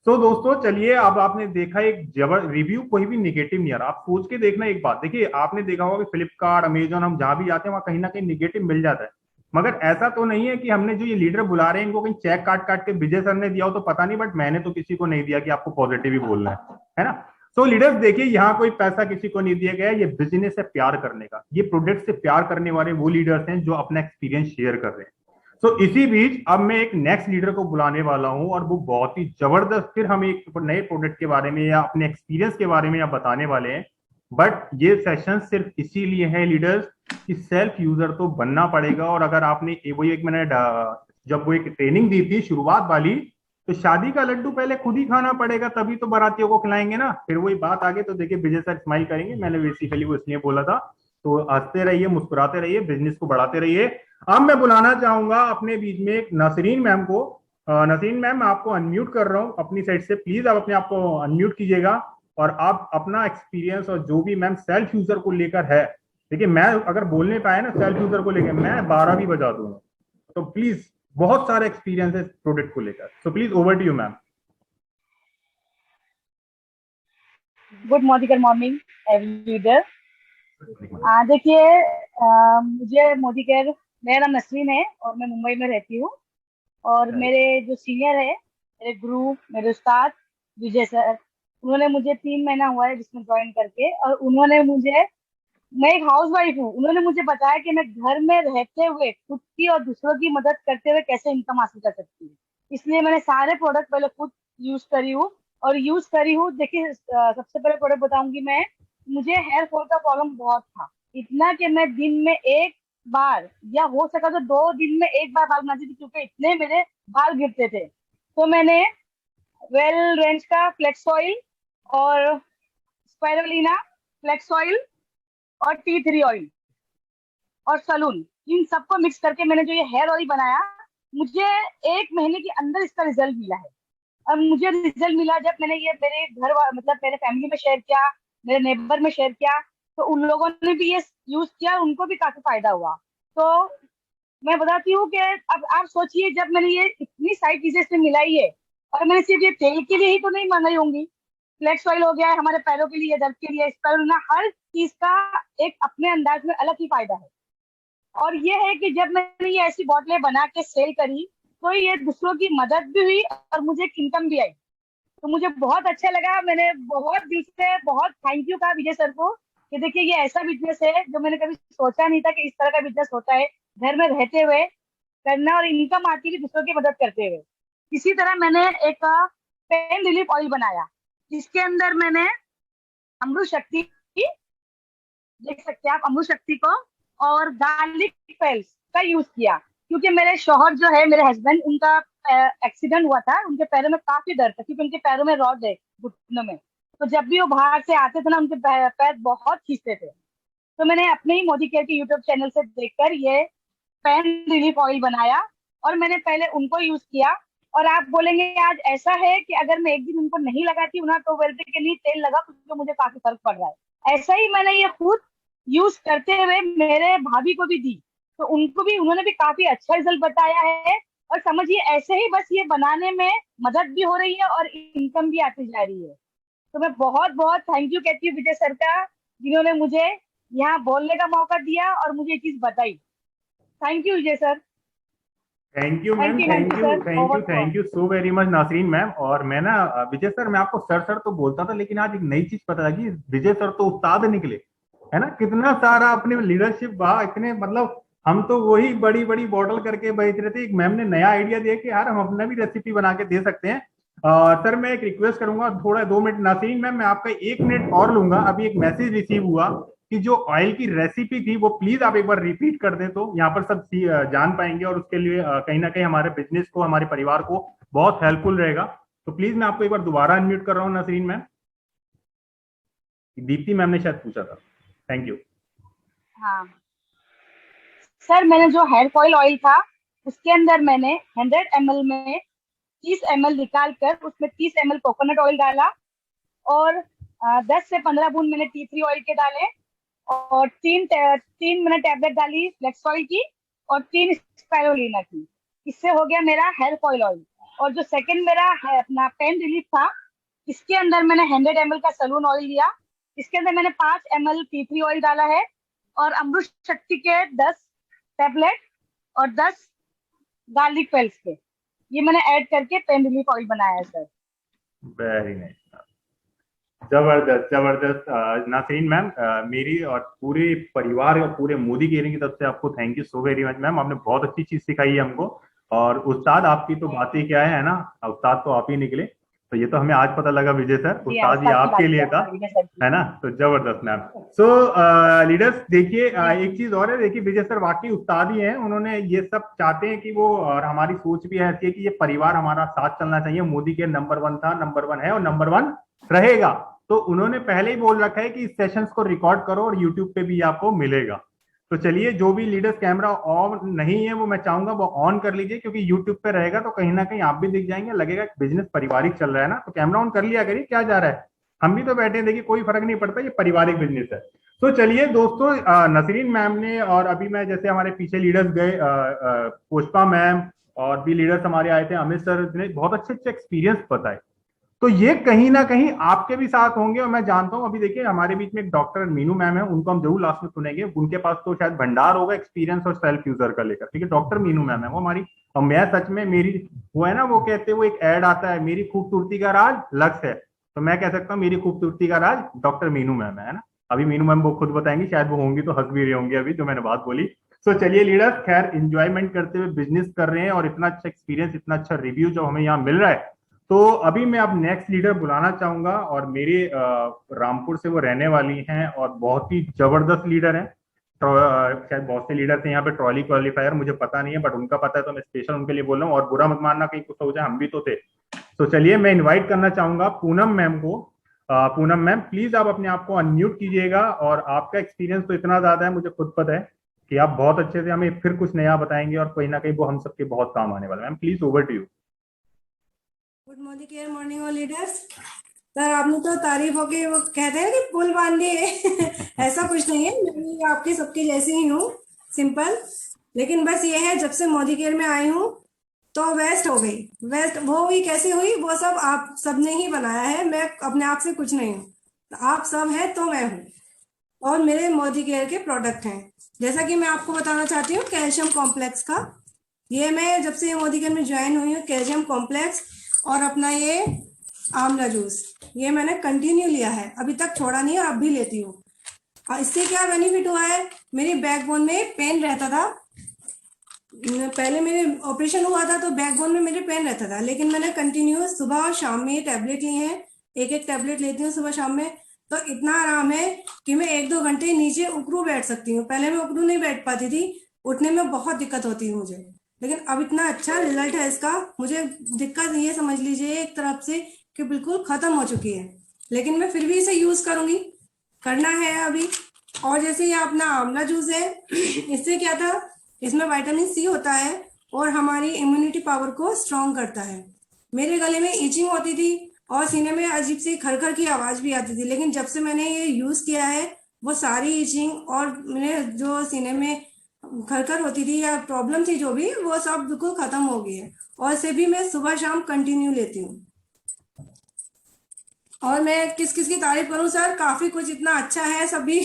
तो दोस्तों चलिए, अब आपने देखा एक जबर रिव्यू कोई भी निगेटिव नहीं आ रहा। आप सोच के देखना एक बात, देखिए आपने देखा होगा कि फ्लिपकार्ट, अमेजोन, हम जहां भी जाते हैं वहां कहीं ना कहीं निगेटिव मिल जाता है। मगर ऐसा तो नहीं है कि हमने जो ये लीडर बुला रहे हैं इनको कहीं चेक काट काट के विजय सर ने दिया हो तो पता नहीं, बट मैंने तो किसी को नहीं दिया कि आपको पॉजिटिव ही बोलना है ना। तो लीडर्स देखिए, यहाँ कोई पैसा किसी को नहीं दिया गया, ये बिजनेस है प्यार करने का। ये प्रोडक्ट से प्यार करने वाले वो लीडर्स हैं जो अपना एक्सपीरियंस शेयर कर रहे हैं। तो इसी बीच अब मैं एक नेक्स्ट लीडर को बुलाने वाला हूं और वो बहुत ही जबरदस्त, फिर हम एक नए प्रोडक्ट के बारे में या अपने एक्सपीरियंस के बारे में या बताने वाले हैं। बट ये सेशन सिर्फ इसीलिए है लीडर्स कि सेल्फ यूजर तो बनना पड़ेगा। और अगर आपने वो एक मैंने जब वो एक ट्रेनिंग दी थी शुरुआत वाली, तो शादी का लड्डू पहले खुद ही खाना पड़ेगा, तभी तो बारातियों को खिलाएंगे ना। फिर वही बात आगे तो देखिए विजय सर स्माइल करेंगे, मैंने बेसिकली वो इसलिए बोला था। तो हंसते रहिए, मुस्कुराते रहिए, बिजनेस को बढ़ाते रहिए। अब मैं बुलाना चाहूंगा अपने बीच में एक नसरीन मैम को। नसरीन मैम, आपको अनम्यूट कर रहा हूँ अपनी साइड से, प्लीज आप अपने आप को अनम्यूट कीजिएगा और आप अपना एक्सपीरियंस और जो भी मैम सेल्फ यूजर को लेकर है, देखिए मैं अगर बोलने पाया ना सेल्फ यूजर को लेकर, मैं 12 भी बजा दूंगा। तो प्लीज, बहुत सारे एक्सपीरियंस है प्रोडक्ट को लेकर, so please over to you ma'am. Good morning leader. देखिए, मुझे मोदी केयर, मेरा नाम नसरीन है और मैं मुंबई में रहती हूँ। और मेरे जो सीनियर है, मेरे गुरु, मेरे उस्ताद विजय सर, उन्होंने मुझे 3 महीना हुआ है जिसमें ज्वाइन करके, और उन्होंने मुझे, मैं एक हाउस वाइफ हूँ, उन्होंने मुझे बताया कि मैं घर में रहते हुए खुद की और दूसरों की मदद करते हुए कैसे इनकम हासिल कर सकती हूँ। इसलिए मैंने सारे प्रोडक्ट पहले खुद यूज करी हूँ। देखिए, सबसे पहले प्रोडक्ट बताऊंगी मैं। मुझे हेयर फॉल का प्रॉब्लम बहुत था, इतना कि मैं दिन में 1 बार या हो सका तो 2 दिन में 1 बार बाल बनाती थी, क्योंकि इतने मेरे बाल गिरते थे। तो मैंने वेल रेंज का फ्लेक्स ऑयल और स्पाइरुलिना फ्लेक्स ऑयल और टी 3 ऑयल और सलून, इन सबको मिक्स करके मैंने जो ये हेयर ऑयल बनाया, मुझे 1 महीने के अंदर इसका रिजल्ट मिला है। अब मुझे रिजल्ट मिला जब मैंने ये मेरे घर, मतलब मेरे फैमिली में शेयर किया, मेरे नेबर में शेयर किया, तो उन लोगों ने भी ये यूज किया, उनको भी काफी फायदा हुआ। तो मैं बताती हूँ कि अब आप सोचिए, जब मैंने ये इतनी सारी चीजें इसमें मिलाई है, और मैंने सिर्फ ये तेल के लिए ही तो नहीं मंगाई होंगी, फ्लेक्स ऑयल हो गया है हमारे पैरों के लिए, दर्द के लिए, स्पाइरुलिना, हर चीज का एक अपने अंदाज में अलग ही फायदा है। और ये है कि जब मैंने ये ऐसी बोतलें बना के सेल करी, तो ये दूसरों की मदद भी हुई और मुझे इनकम भी आई। तो मुझे बहुत अच्छा लगा। मैंने बहुत दिल से बहुत थैंक यू कहा विजय सर को कि देखिए ये ऐसा बिजनेस है जो मैंने कभी सोचा नहीं था कि इस तरह का बिजनेस होता है, घर में रहते हुए करना और इनकम आती है दूसरों की मदद करते हुए। इसी तरह मैंने एक पेन रिलीफ ऑयल बनाया, जिसके अंदर मैंने अमृत शक्ति, देख सकते हैं आप अमृत शक्ति को, और गार्लिक पेल्स का यूज किया। क्योंकि मेरे शौहर जो है, मेरे हस्बैंड, उनका एक्सीडेंट हुआ था, उनके पैरों में काफी दर्द था क्योंकि उनके पैरों में रॉड है घुटनों में। तो जब भी वो बाहर से आते थे ना, उनके पैर बहुत खींचते थे। तो मैंने अपने ही मोदी केयर के यूट्यूब चैनल से देखकर ये पेन रिलीफ ऑयल बनाया और मैंने पहले उनको यूज किया। और आप बोलेंगे आज ऐसा है कि अगर मैं एक दिन उनको नहीं लगाती हूँ ना, तो बोलते के लिए तेल लगा तो मुझे काफी फर्क पड़ रहा है। ऐसा ही मैंने ये खुद यूज करते हुए मेरे भाभी को भी दी, तो उन्होंने भी काफी अच्छा रिजल्ट बताया है। और समझिए ऐसे ही बस ये बनाने में मदद भी हो रही है और इनकम भी आती जा रही है। तो मैं बहुत बहुत थैंक यू कहती हूँ विजय सर का, जिन्होंने मुझे यहाँ बोलने का मौका दिया और मुझे ये चीज बताई। Thank you Vijay sir. Thank you ma'am, thank you so very much Nasreen ma'am. और मैं ना विजय सर, मैं आपको सर तो बोलता था, लेकिन आज एक नई चीज पता लगी, विजय सर तो उस्ताद निकले, है ना। कितना सारा अपने लीडरशिप, वाह, इतने मतलब हम तो वही बड़ी बड़ी बॉटल करके बेच रहे थे। एक मैम ने नया आइडिया दिया कि यार हम अपना भी रेसिपी बना के दे सकते हैं। सर मैं एक रिक्वेस्ट करूंगा, थोड़ा 2 मिनट नासरीन मैम, मैं आपका 1 मिनट और लूंगा। अभी एक मैसेज रिसीव हुआ कि जो ऑयल की रेसिपी थी वो प्लीज आप एक बार रिपीट कर दे, तो यहाँ पर सब जान पाएंगे और उसके लिए कहीं ना कहीं हमारे बिजनेस को, हमारे परिवार को बहुत हेल्पफुल रहेगा। तो प्लीज मैं आपको एक बार दोबारा अनम्यूट कर रहा हूँ नासरीन मैम। दीप्ति मैम ने शायद पूछा था। Thank you. हाँ सर, मैंने जो हेयर ऑयल ऑयल था उसके अंदर मैंने 100 ml में 30 ml निकाल कर उसमें 30 ml कोकोनट ऑयल डाला और 10 से 15 बूंद मैंने टी ट्री ऑयल के डाले और 3 मैंने टैबलेट डाली फ्लेक्स ऑयल की और 3 स्पाइरुलिना की। इससे हो गया मेरा हेयर ऑयल ऑयल। और जो सेकंड मेरा है अपना पेन रिलीफ था, इसके अंदर मैंने 100 ml का सलून ऑयल लिया। इसके अंदर मैंने 5 ml टी ट्री ऑयल डाला है और अमृत शक्ति के 10 टैबलेट और 10 गार्लिक पेल्स के, ये मैंने ऐड करके पेन रिलीफ ऑयल बनाया है सर। वेरी नाइस, जबरदस्त जबरदस्त। नासरीन मैम, मेरी और पूरे परिवार और पूरे मोदी केयरिंग की तरफ से आपको thank you so very much ma'am. आपने बहुत अच्छी चीज सिखाई है हमको। और उस्ताद आपकी तो बात ही क्या है ना, उस्ताद तो आप ही निकले। तो ये तो हमें आज पता लगा विजय सर, उस्ताद ये आपके लिए था, है ना। तो जबरदस्त मैम। सो लीडर्स देखिए, एक चीज और है, देखिए विजय सर वाकई उस्ताद ही हैं। उन्होंने ये सब चाहते हैं कि वो, और हमारी सोच भी ऐसी है कि ये परिवार हमारा साथ चलना चाहिए। मोदी केयर नंबर 1 था, नंबर 1 है और नंबर 1 रहेगा। तो उन्होंने पहले ही बोल रखा है कि इस सेशंस को रिकॉर्ड करो और यूट्यूब पे भी आपको मिलेगा। तो चलिए, जो भी लीडर्स कैमरा ऑन नहीं है वो मैं चाहूंगा वो ऑन कर लीजिए, क्योंकि यूट्यूब पे रहेगा तो कहीं ना कहीं आप भी दिख जाएंगे, लगेगा बिजनेस पारिवारिक चल रहा है ना। तो कैमरा ऑन कर लिया करिए, क्या जा रहा है, हम भी तो बैठे हैं, देखिए कोई फर्क नहीं पड़ता, ये पारिवारिक बिजनेस है। तो चलिए दोस्तों, नसरीन मैम ने, और अभी मैं जैसे हमारे पीछे लीडर्स गए, पुष्पा मैम और भी लीडर्स हमारे आए थे, अमित सर ने बहुत अच्छे अच्छे एक्सपीरियंस बताए। तो ये कहीं ना कहीं आपके भी साथ होंगे और मैं जानता हूं। अभी देखिए हमारे बीच में एक डॉक्टर मीनू मैम है, उनको हम जरूर लास्ट में सुनेंगे। उनके पास तो शायद भंडार होगा एक्सपीरियंस और सेल्फ यूजर का लेकर, ठीक है। डॉक्टर मीनू मैम है वो हमारी, और मैं सच में मेरी वो है ना, वो कहते हैं, वो एक ऐड आता है, मेरी खूबसूरती का राज लक्ष्य है, तो मैं कह सकता हूँ मेरी खूबसूरती का राज डॉक्टर मीनू मैम है ना। अभी मीनू मैम वो खुद बताएंगी, शायद वो होंगी तो हंस भी रही होंगी अभी जो मैंने बात बोली। तो चलिए लीडर्स, खैर इंजॉयमेंट करते हुए बिजनेस कर रहे हैं और इतना अच्छा एक्सपीरियंस, इतना अच्छा रिव्यू जो हमें यहाँ मिल रहा है। तो अभी मैं अब नेक्स्ट लीडर बुलाना चाहूंगा, और मेरे रामपुर से वो रहने वाली हैं और बहुत ही जबरदस्त लीडर हैं। शायद बहुत से लीडर थे यहाँ पे ट्रॉली क्वालिफायर, मुझे पता नहीं है, बट उनका पता है तो मैं स्पेशल उनके लिए बोल रहा हूँ, और बुरा मत मानना कहीं कुछ हो जाए, हम भी तो थे। तो चलिए मैं इन्वाइट करना चाहूंगा पूनम मैम को। पूनम मैम प्लीज आप अपने आप को अनम्यूट कीजिएगा, और आपका एक्सपीरियंस तो इतना ज्यादा है, मुझे खुद पता है कि आप बहुत अच्छे से हमें फिर कुछ नया बताएंगे, और कहीं ना कहीं वो हम सबके बहुत काम आने वाला है। Ma'am please over to you. Good Modi care morning all leaders. Sir आपने तो तारीफ हो के वो कहते हैं कि पुल बांध दिए ऐसा कुछ नहीं है, मैं भी आपके सबके जैसे ही हूँ, सिंपल। लेकिन बस ये है, जब से मोदी केयर में आई हूँ तो वेस्ट हो गई। वेस्ट वो हुई, कैसे हुई, वो सब आप सब ने ही बनाया है, मैं अपने आप से कुछ नहीं हूँ। आप सब हैं तो मैं हूँ, और मेरे मोदी केयर के प्रोडक्ट हैं। जैसा कि मैं आपको बताना चाहती हूँ कैल्शियम कॉम्प्लेक्स का, ये मैं जब से मोदी केयर में ज्वाइन हुई हूँ, कैल्शियम कॉम्प्लेक्स और अपना ये आंवला जूस, ये मैंने कंटिन्यू लिया है, अभी तक छोड़ा नहीं है और अब भी लेती हूँ। इससे क्या बेनिफिट हुआ है, मेरी बैकबोन में पेन रहता था। पहले मेरे ऑपरेशन हुआ था तो बैकबोन में मेरे पेन रहता था, लेकिन मैंने कंटिन्यूस सुबह और शाम में टैबलेट लिए हैं, एक एक टैबलेट लेती हूँ सुबह शाम में, तो इतना आराम है कि मैं 1-2 घंटे नीचे उकड़ू बैठ सकती हूँ। पहले मैं उकड़ू नहीं बैठ पाती थी, उठने में बहुत दिक्कत होती है मुझे, लेकिन अब इतना अच्छा रिजल्ट है इसका। मुझे दिक्कत ये समझ लीजिए एक तरफ से कि बिल्कुल खत्म हो चुकी है, लेकिन मैं फिर भी इसे यूज करूंगी, करना है अभी। और जैसे ये अपना आंवला जूस है, इससे क्या था, इसमें विटामिन सी होता है और हमारी इम्यूनिटी पावर को स्ट्रॉन्ग करता है। मेरे गले में इचिंग होती थी और सीने में अजीब सी खरखर की आवाज भी आती थी, लेकिन जब से मैंने ये यूज किया है, वो सारी इचिंग और मेरे जो सीने में खरखर होती थी या प्रॉब्लम थी जो भी, वो सब बिल्कुल खत्म हो गई है। और इसे भी मैं सुबह शाम कंटिन्यू लेती हूँ। और मैं किस किस की तारीफ करूं सर, काफी कुछ इतना अच्छा है सभी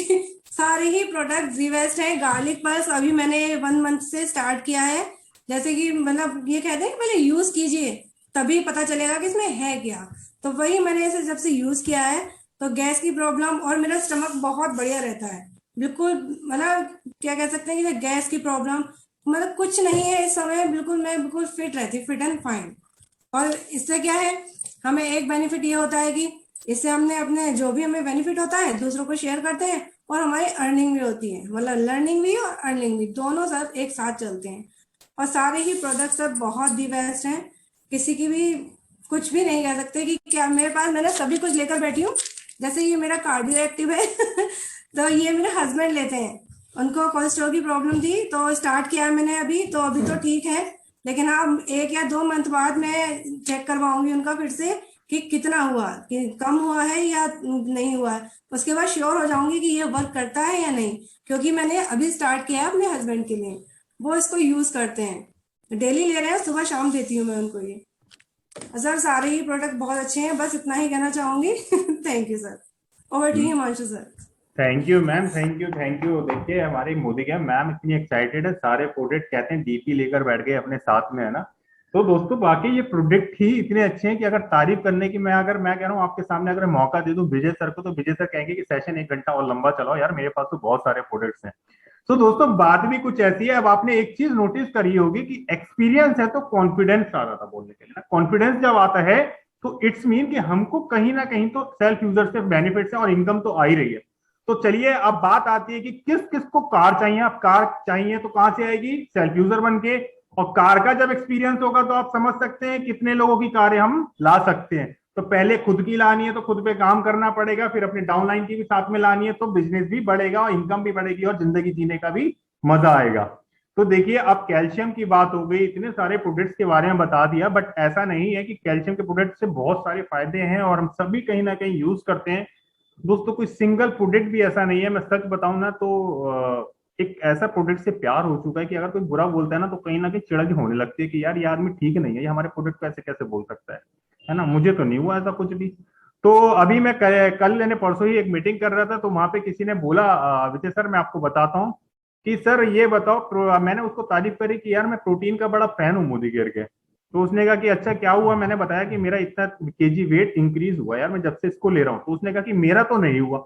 सारे ही प्रोडक्ट जीवेस्ट हैं। गार्लिक पल्स अभी मैंने 1 मंथ से स्टार्ट किया है, जैसे कि मतलब ये कहते हैं कि पहले यूज कीजिए तभी पता चलेगा कि इसमें है क्या। तो वही मैंने इसे जब से यूज किया है तो गैस की प्रॉब्लम और मेरा स्टमक बहुत बढ़िया रहता है, बिल्कुल मतलब क्या कह सकते हैं कि गैस की प्रॉब्लम मतलब कुछ नहीं है इस समय, बिल्कुल मैं बिल्कुल फिट रहती, फिट एंड फाइन। और इससे क्या है, हमें एक बेनिफिट ये होता है कि इससे हमने अपने जो भी हमें बेनिफिट होता है दूसरों को शेयर करते हैं, और हमारी अर्निंग भी होती है, मतलब लर्निंग भी और अर्निंग भी दोनों सब एक साथ चलते हैं। और सारे ही प्रोडक्ट सब बहुत दी बेस्ट हैं, किसी की भी कुछ भी नहीं कह सकते कि क्या मेरे पास, मैंने सभी कुछ लेकर बैठी हूँ। जैसे ये मेरा कार्डियो एक्टिव है तो ये मेरे हस्बैंड लेते हैं, उनको कोलेस्ट्रॉल की प्रॉब्लम थी तो स्टार्ट किया मैंने अभी, तो अभी तो ठीक है, लेकिन हाँ 1 या 2 मंथ बाद मैं चेक करवाऊंगी उनका फिर से कि कितना हुआ, कि कम हुआ है या नहीं हुआ है, उसके बाद श्योर हो जाऊंगी कि ये वर्क करता है या नहीं, क्योंकि मैंने अभी स्टार्ट किया है अपने हस्बैंड के लिए, वो इसको यूज करते हैं, डेली ले रहे हैं, सुबह शाम देती हूँ मैं उनको ये। सर सारे ही प्रोडक्ट बहुत अच्छे हैं, बस इतना ही कहना चाहूंगी thank you sir, over to you Himanshu sir. Thank you ma'am, thank you thank you. देखिए हमारी मोदी क्या मैम इतनी एक्साइटेड है, सारे प्रोडक्ट कहते हैं डीपी लेकर बैठ गए अपने साथ में, है ना। तो दोस्तों बाकी ये प्रोडक्ट ही इतने अच्छे हैं कि अगर तारीफ करने की मैं कह रहा हूँ आपके सामने अगर मौका दे दूं विजय सर को, तो विजय सर कहेंगे कि सेशन 1 घंटा और लंबा चलाओ यार, मेरे पास तो बहुत सारे प्रोडक्ट्स हैं। तो दोस्तों बात भी कुछ ऐसी है, अब आपने एक चीज नोटिस करी होगी कि एक्सपीरियंस है तो कॉन्फिडेंस आ जाता बोलने के लिए ना। कॉन्फिडेंस जब आता है तो इट्स मीन कि हमको कहीं ना कहीं तो सेल्फ यूजर से बेनिफिट्स है और इनकम तो आ ही रही है। तो चलिए अब बात आती है कि किस किस को कार चाहिए। अब कार चाहिए तो कहां से आएगी, सेल्फ यूजर बन के। और कार का जब एक्सपीरियंस होगा तो आप समझ सकते हैं कितने लोगों की कारें हम ला सकते हैं। तो पहले खुद की लानी है तो खुद पे काम करना पड़ेगा, फिर अपनी डाउनलाइन की भी साथ में लानी है, तो बिजनेस भी बढ़ेगा और इनकम भी बढ़ेगी और जिंदगी जीने का भी मजा आएगा। तो देखिए अब कैल्शियम की बात हो गई, इतने सारे प्रोडक्ट्स के बारे में बता दिया, बट ऐसा नहीं है कि कैल्शियम के प्रोडक्ट से बहुत सारे फायदे हैं और हम सभी कहीं ना कहीं यूज करते हैं। दोस्तों कोई सिंगल प्रोडक्ट भी ऐसा नहीं है, मैं सच बताऊं ना तो एक ऐसा प्रोडक्ट से प्यार हो चुका है कि अगर कोई बुरा बोलता है ना तो कहीं ना कहीं चिढ़ होने लगती है कि यार ये आदमी ठीक नहीं है, ये हमारे प्रोडक्ट को ऐसे कैसे बोल सकता है ना। मुझे तो नहीं हुआ ऐसा कुछ भी। तो अभी मैं कल यानी परसों ही एक मीटिंग कर रहा था, तो वहां पे किसी ने बोला विजय सर मैं आपको बताता हूँ कि सर ये बताओ, मैंने उसको तारीफ करी कि यार मैं प्रोटीन का बड़ा फैन हूँ मोदी केयर के। तो उसने कहा कि अच्छा क्या हुआ, मैंने बताया कि मेरा इतना केजी वेट इंक्रीज हुआ यार मैं जब से इसको ले रहा हूँ। तो उसने कहा कि मेरा तो नहीं हुआ।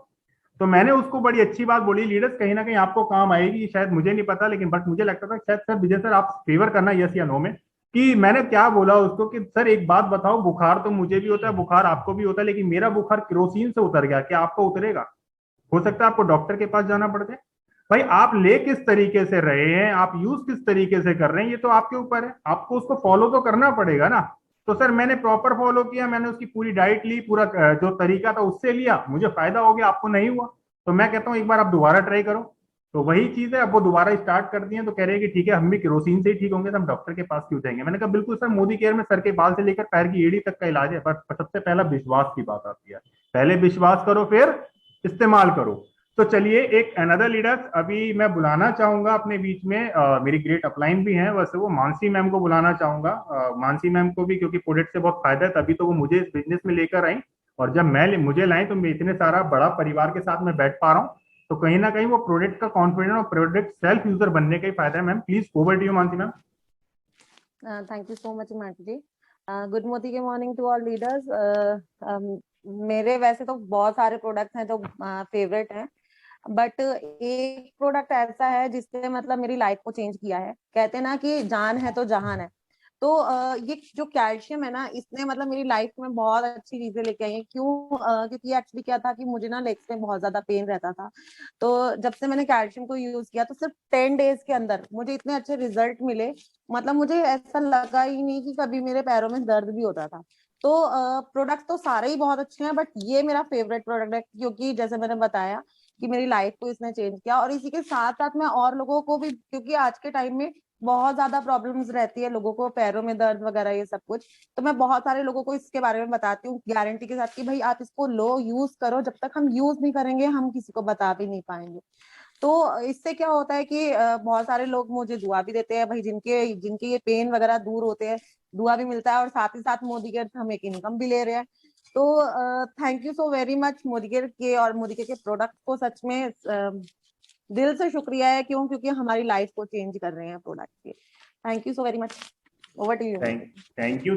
तो मैंने उसको बड़ी अच्छी बात बोली, लीडर्स कहीं ना कहीं आपको काम आएगी, शायद मुझे नहीं पता, लेकिन बट मुझे लगता था शायद सर विजय सर आप फेवर करना यस या नो में। कि मैंने क्या बोला उसको कि सर एक बात बताओ, बुखार तो मुझे भी होता है, बुखार आपको भी होता है, लेकिन मेरा बुखार केरोसिन से उतर गया, क्या आपको उतरेगा? हो सकता है आपको डॉक्टर के पास जाना पड़ जाए। भाई आप ले किस तरीके से रहे हैं, आप यूज किस तरीके से कर रहे हैं, ये तो आपके ऊपर है, आपको उसको फॉलो तो करना पड़ेगा ना। तो सर मैंने प्रॉपर फॉलो किया, मैंने उसकी पूरी डाइट ली, पूरा जो तरीका था उससे लिया, मुझे फायदा हो गया, आपको नहीं हुआ। तो मैं कहता हूँ एक बार आप दोबारा ट्राई करो। तो वही चीज है, अब वो दोबारा स्टार्ट कर दिए, तो कह रहे हैं कि ठीक है हम भी केरोसिन से ही ठीक होंगे, तो हम डॉक्टर के पास क्यों जाएंगे। मैंने कहा बिल्कुल सर, मोदी केयर में सर के बाल से लेकर पैर की एड़ी तक का इलाज है, पर सबसे पहला विश्वास की बात आती है। पहले विश्वास करो फिर इस्तेमाल करो। तो चलिए एक अनदर लीडर अभी मैं बुलाना चाहूंगा अपने बीच में, मेरी ग्रेट अपलाइन भी हैं, वैसे वो मानसी मैम को बुलाना चाहूंगा। मानसी मैम को भी क्योंकि प्रोडक्ट से बहुत फायदा है, तभी तो वो मुझे इस बिजनेस में लेकर आई, और जब मुझे लाए तो मैं इतने सारा बड़ा परिवार के साथ में बैठ पा रहा हूँ। तो कहीं ना कहीं वो प्रोडक्ट का कॉन्फिडेंस और प्रोडक्ट सेल्फ यूजर बनने का ही फायदा है। Ma'am please over to you Manasi ma'am. Thank you so much Himanshu ji. Good Modi के मॉर्निंग टू ऑल लीडर्स। मेरे वैसे तो बहुत सारे प्रोडक्ट्स हैं जो फेवरेट हैं, बट एक प्रोडक्ट ऐसा है जिसने मतलब मेरी लाइफ को चेंज किया है। कहते हैं ना कि जान है तो जहान है। तो ये जो कैल्शियम है ना, इसने मतलब मेरी लाइफ में बहुत अच्छी चीजें लेके आई है। क्यों? क्योंकि एक्चुअली क्या था कि मुझे ना लेग्स में बहुत ज्यादा पेन रहता था। तो जब से मैंने कैल्शियम को यूज किया तो सिर्फ 10 डेज के अंदर मुझे इतने अच्छे रिजल्ट मिले, मतलब मुझे ऐसा लगा ही नहीं कि कभी मेरे पैरों में दर्द भी होता था। तो प्रोडक्ट तो सारे ही बहुत अच्छे हैं, बट ये मेरा फेवरेट प्रोडक्ट है, क्योंकि जैसे मैंने बताया कि मेरी लाइफ को इसने चेंज किया। और इसी के साथ साथ मैं और लोगों को भी, क्योंकि आज के टाइम में बहुत ज्यादा प्रॉब्लम्स रहती है लोगों को, पैरों में दर्द वगैरह ये सब कुछ, तो मैं बहुत सारे लोगों को इसके बारे में बताती हूँ गारंटी के साथ कि भाई आप इसको लो, यूज करो। जब तक हम यूज नहीं करेंगे हम किसी को बता भी नहीं पाएंगे। तो इससे क्या होता है कि बहुत सारे लोग मुझे दुआ भी देते हैं भाई, जिनके जिनके ये पेन वगैरह दूर होते हैं, दुआ भी मिलता है, और साथ ही साथ मोदी केयर से हम एक इनकम भी ले रहे हैं। तो thank you so very much Modi care के और मोदी केयर के प्रोडक्ट को। सच में दिल से शुक्रिया है। क्यों? क्योंकि हमारी लाइफ को चेंज कर रहे हैं प्रोडक्ट के। Thank you so very much. Over to you. Thank you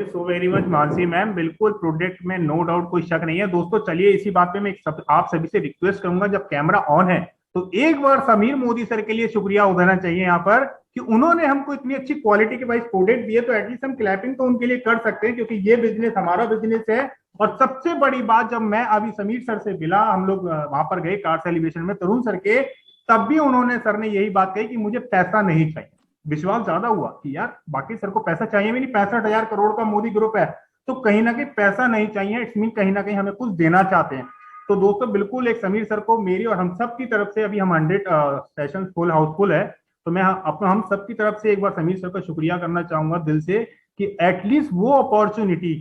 so very much Manasi ma'am. बिल्कुल प्रोडक्ट में नो डाउट कोई शक नहीं है। दोस्तों चलिए इसी बात पे मैं आप सभी से रिक्वेस्ट करूंगा, जब कैमरा ऑन है तो एक बार समीर मोदी सर के लिए शुक्रिया हो देना चाहिए यहाँ पर कि उन्होंने हमको इतनी अच्छी क्वालिटी के वाइज प्रोडक्ट दिए। तो एटलीस्ट हम क्लैपिंग तो उनके लिए कर सकते हैं, क्योंकि ये बिजनेस हमारा बिजनेस है। और सबसे बड़ी बात, जब मैं अभी समीर सर से मिला, हम लोग वहां पर गए कार सेलिब्रेशन में तरुण सर के, तब भी सर ने यही बात कही कि मुझे पैसा नहीं चाहिए। विश्वास ज्यादा हुआ कि यार बाकी सर को पैसा चाहिए भी नहीं, 65,000 करोड़ का मोदी ग्रुप है, तो कहीं ना कहीं पैसा नहीं चाहिए, इट्स मीन कहीं ना कहीं हमें कुछ देना चाहते हैं। तो दोस्तों बिल्कुल एक समीर सर को मेरी और हम सब की तरफ से, अभी हम 100 सेशन फुल हाउसफुल है, तो मैं हम सब की तरफ से एक बार समीर सर का शुक्रिया करना चाहूंगा दिल से कि एटलीस्ट वो अपॉर्चुनिटी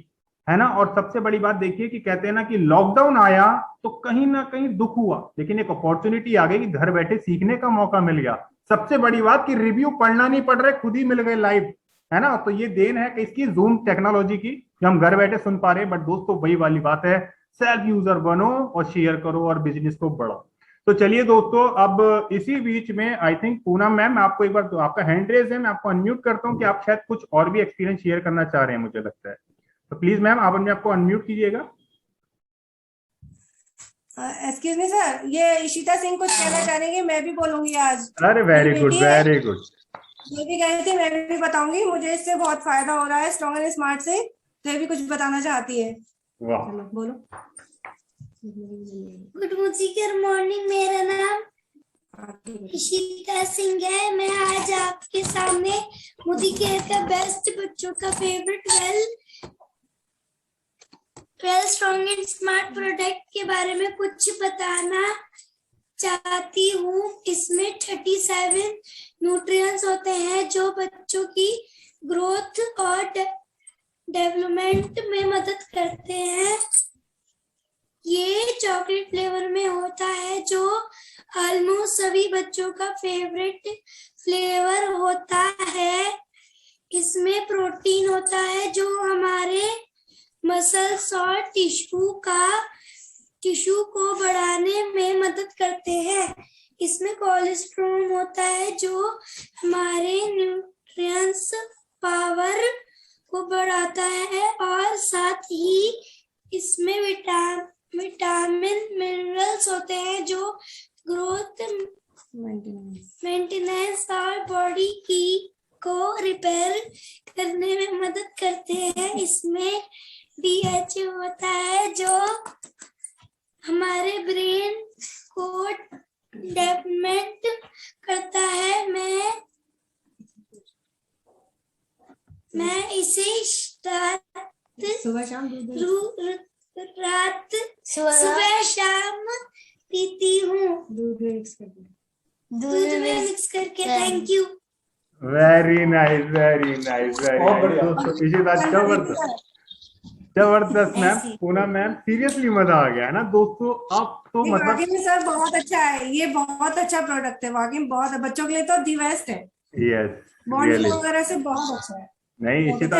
है ना। और सबसे बड़ी बात देखिए कि कहते हैं ना कि लॉकडाउन आया तो कहीं ना कहीं दुख हुआ, लेकिन एक अपॉर्चुनिटी आ गई कि घर बैठे सीखने का मौका मिल गया। सबसे बड़ी बात कि रिव्यू पढ़ना नहीं पड़ रहा है, खुद ही मिल गए लाइव, है ना। तो ये देन है कि इसकी जूम टेक्नोलॉजी की, जो हम घर बैठे सुन पा रहे हैं। बट दोस्तों वही वाली बात है, सेल्फ यूजर बनो और शेयर करो और बिजनेस को बढ़ाओ। तो चलिए दोस्तों, अब इसी बीच में आई थिंक पूनम मैम, आपको एक बार तो आपका हैंड रेज है, मैं आपको अनम्यूट करता हूं कि आप शायद कुछ और भी एक्सपीरियंस शेयर करना चाह रहे हैं, मुझे लगता है। तो प्लीज मैम आप अपने आपको अनम्यूट कीजिएगा। एक्सक्यूज मी सर, ये इशिता सिंह कुछ कहना चाह रही है, मैं भी बोलूंगी आज। अरे वेरी गुड वेरी गुड। ये भी कह रही थी, मैं भी बताऊंगी, मुझे इससे बहुत फायदा हो रहा है स्ट्रॉन्ग एंड स्मार्ट से, तो ये भी कुछ बताना चाहती है। वाह, बोलो। गुड मॉर्निंग, मेरा नाम इशिता सिंह है। मैं आज आपके सामने मोदी केयर का बेस्ट बच्चों का favourite well strong and smart product के बारे में कुछ बताना चाहती हूँ। इसमें 37 न्यूट्रिएंट्स होते हैं जो बच्चों की ग्रोथ और डेवलपमेंट में मदद करते हैं। ये चॉकलेट फ्लेवर में होता है, जो ऑलमोस्ट सभी बच्चों का फेवरेट फ्लेवर होता है। इसमें प्रोटीन होता है जो हमारे मसल्स और टिश्यू को बढ़ाने में मदद करते हैं। इसमें कोलेस्ट्रॉल होता है जो हमारे न्यूट्रिएंट्स पावर को बढ़ाता है, और साथ ही इसमें विटामिन मिनरल्स होते हैं जो ग्रोथ मेंटेनेंस और बॉडी को रिपेयर करने में मदद करते हैं। इसमें DHA होता है जो हमारे ब्रेन को डेवलपमेंट करता है। मैं इसे सुबह शाम पीती हूँ, दूध में मिक्स करके। Thank you. Very nice very nice जबरदस्त मैम। पूनम मैम सीरियसली मजा आ गया है ना दोस्तों। आप तो मतलब वाकई में सर बहुत अच्छा है, ये बहुत अच्छा प्रोडक्ट है, वाकई में बहुत बच्चों के लिए तो दी बेस्ट है। यस, बॉन्डिंग वगैरह से बहुत अच्छा है। नहीं इशिता,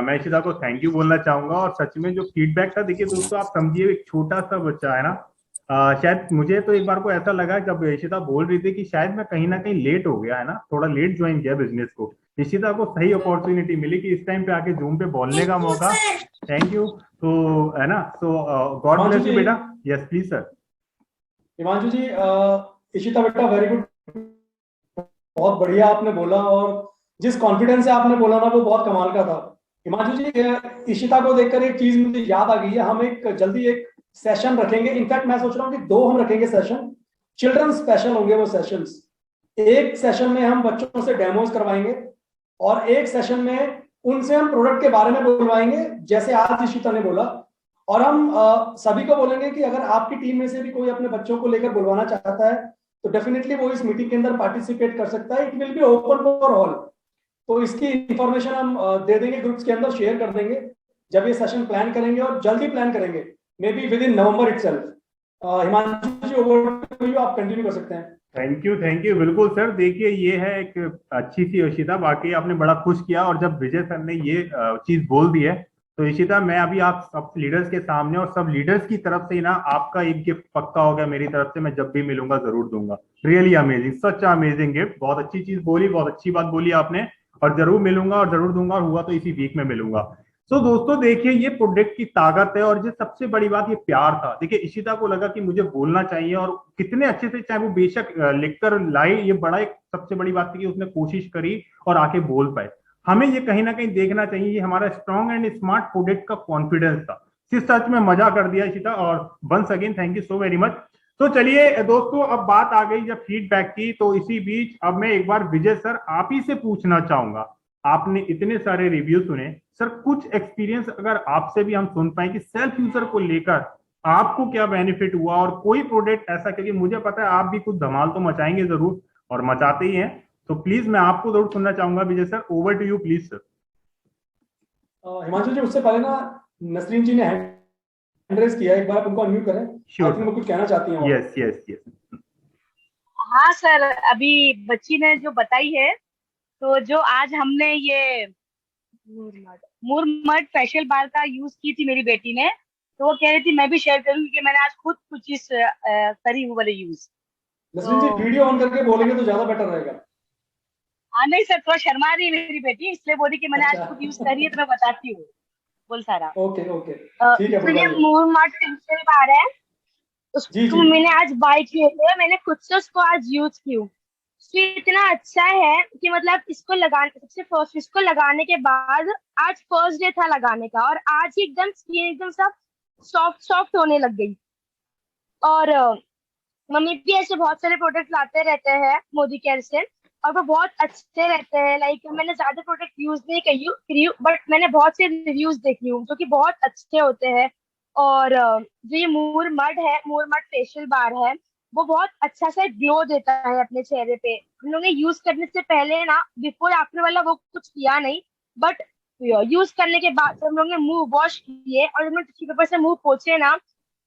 मैं इशिता को थैंक यू बोलना चाहूंगा। और सच में जो फीडबैक था, देखिए दोस्तों, आप समझिए एक छोटा सा बच्चा है ना, शायद मुझे तो एक बार को ऐसा लगा जब इशिता बोल रही थी कि शायद मैं कहीं ना कहीं लेट हो गया है ना, थोड़ा लेट ज्वाइन किया बिजनेस को। इशिता को सही अपॉर्चुनिटी मिली कि इस टाइम पे आके जूम पे बोलने का मौका। Thank you. तो है ना, तो गॉड ब्लेस यू बेटा। Yes please sir. Himanshu ji, Ishita बेटा वेरी गुड, बहुत बढ़िया आपने बोला, और जिस कॉन्फिडेंस से आपने बोला ना वो बहुत कमाल का था। हिमांशु जी, इशिता को देखकर एक चीज मुझे याद आ गई है, हम एक जल्दी एक सेशन रखेंगे, इनफैक्ट मैं सोच रहा हूँ कि 2 हम रखेंगे सेशन, चिल्ड्रन स्पेशल होंगे वो सेशंस। एक सेशन में हम बच्चों से डेमोज करवाएंगे और एक सेशन में उनसे हम प्रोडक्ट के बारे में बोलवाएंगे जैसे आज इशिता ने बोला, और हम सभी को बोलेंगे कि अगर आपकी टीम में से भी कोई अपने बच्चों को लेकर बुलवाना चाहता है तो डेफिनेटली वो इस मीटिंग के अंदर पार्टिसिपेट कर सकता है। It will be open for all. तो इसकी इंफॉर्मेशन हम दे देंगे, ग्रुप्स के अंदर शेयर कर देंगे जब ये सेशन प्लान करेंगे, और जल्दी प्लान करेंगे, maybe within November itself. Himanshu ji, over to you, आप कंटिन्यू कर सकते हैं। थैंक यू बिल्कुल सर। देखिए ये है एक अच्छी सी इशिता, बाकी आपने बड़ा खुश किया, और जब विजय सर ने ये चीज बोल दी है तो इशिता मैं अभी आप सब लीडर्स के सामने और सब लीडर्स की तरफ से ना आपका एक गिफ्ट पक्का हो गया मेरी तरफ से, मैं जब भी मिलूंगा जरूर दूंगा। Really amazing, such amazing gift, बहुत अच्छी चीज बोली, बहुत अच्छी बात बोली आपने, और जरूर मिलूंगा और जरूर दूंगा, और हुआ तो इसी वीक में मिलूंगा। तो दोस्तों देखिए ये प्रोडक्ट की ताकत है, और जो सबसे बड़ी बात ये प्यार था। देखिए इशिता को लगा कि मुझे बोलना चाहिए, और कितने अच्छे से, चाहे वो बेशक लिखकर लाई, ये बड़ा एक सबसे बड़ी बात थी कि उसने कोशिश करी और आके बोल पाए। हमें ये कहीं ना कहीं देखना चाहिए, ये हमारा स्ट्रॉन्ग एंड स्मार्ट प्रोडक्ट का कॉन्फिडेंस था। इस सच में मजा कर दिया इशिता, और once again thank you so very much. तो चलिए दोस्तों, अब बात आ गई जब फीडबैक की, तो इसी बीच अब मैं एक बार विजय सर आप ही से पूछना चाहूंगा, आपने इतने सारे रिव्यू सुने सर, कुछ एक्सपीरियंस अगर आपसे भी हम सुन पाए कि सेल्फ यूजर को लेकर आपको क्या बेनिफिट हुआ, और कोई प्रोडक्ट ऐसा, क्योंकि मुझे पता है आप भी कुछ धमाल तो मचाएंगे जरूर और मचाते ही हैं, तो प्लीज मैं आपको जरूर सुनना चाहूंगा। Vijay sir, over to you please sir. Himanshu ji, उससे पहले ना नसरीन जी ने हैंड रेज किया, एक बार आप उनको अनम्यूट करें। श्योर, वो कुछ कहना चाहती हैं। Yes yes yes. हाँ सर, अभी बच्ची ने जो बताई है, तो जो आज हमने ये मुरमट फेशियल बार का यूज की थी मेरी बेटी ने, तो वो कह रही थी मैं भी शेयर करूंगी कि मैंने आज खुद कुछ चीज करी हूँ वाले use. Nasreen ji, video on करके बोलेंगे तो ज्यादा बेटर रहेगा। हाँ नहीं सर, थोड़ा शर्मा रही है मेरी बेटी, इसलिए बोली कि मैंने आज खुद यूज करी है, तो मैं बताती हूँ बोल सारा। ओके ठीक है। तो ये मुरमट फेशियल बार है, उसको मैंने आज बाय किए थे, मैंने खुद से उसको आज यूज की हूँ। तो इतना अच्छा है कि मतलब इसको लगाने, सबसे फर्स्ट इसको लगाने के बाद, आज फर्स्ट डे था लगाने का, और आज ही एकदम स्किन एकदम सब सॉफ्ट होने लग गई। और मम्मी भी ऐसे बहुत सारे प्रोडक्ट लाते रहते हैं मोदी केयर से, और वो बहुत अच्छे रहते हैं। लाइक मैंने ज्यादा प्रोडक्ट यूज नहीं करी, बट मैंने बहुत से रिव्यूज देखी हूँ जो कि बहुत अच्छे होते हैं। और जो ये मुरमट फेशियल बार है, वो बहुत अच्छा सा ग्लो देता है अपने चेहरे पे। हम लोग ने यूज करने से पहले ना, बिफोर आफ्टर वाला वो कुछ किया नहीं, बट यूज करने के बाद हम लोग ने मुंह वॉश किए और हम लोग टिश्यू पेपर से मुंह पोछे ना,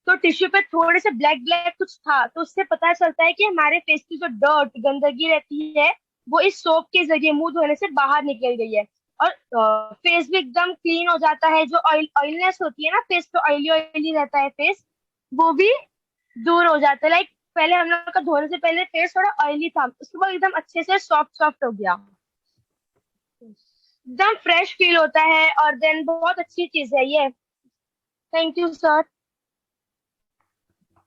तो टिश्यू पे थोड़े से ब्लैक कुछ था, तो उससे पता चलता है कि हमारे फेस की जो डर्ट गंदगी रहती है वो इस सोप के जरिए मुंह धोने से बाहर निकल गई है, और फेस भी एकदम क्लीन हो जाता है। जो ऑयलनेस होती है ना, फेस पे ऑयली रहता है फेस, वो भी दूर हो जाता है। लाइक पहले हम लोग का धोने से पहले फेस थोड़ा ऑयली था, उसके बाद एकदम अच्छे से सॉफ्ट हो गया, एकदम फ्रेश फील होता है। और देन बहुत अच्छी चीज है ये। Thank you sir.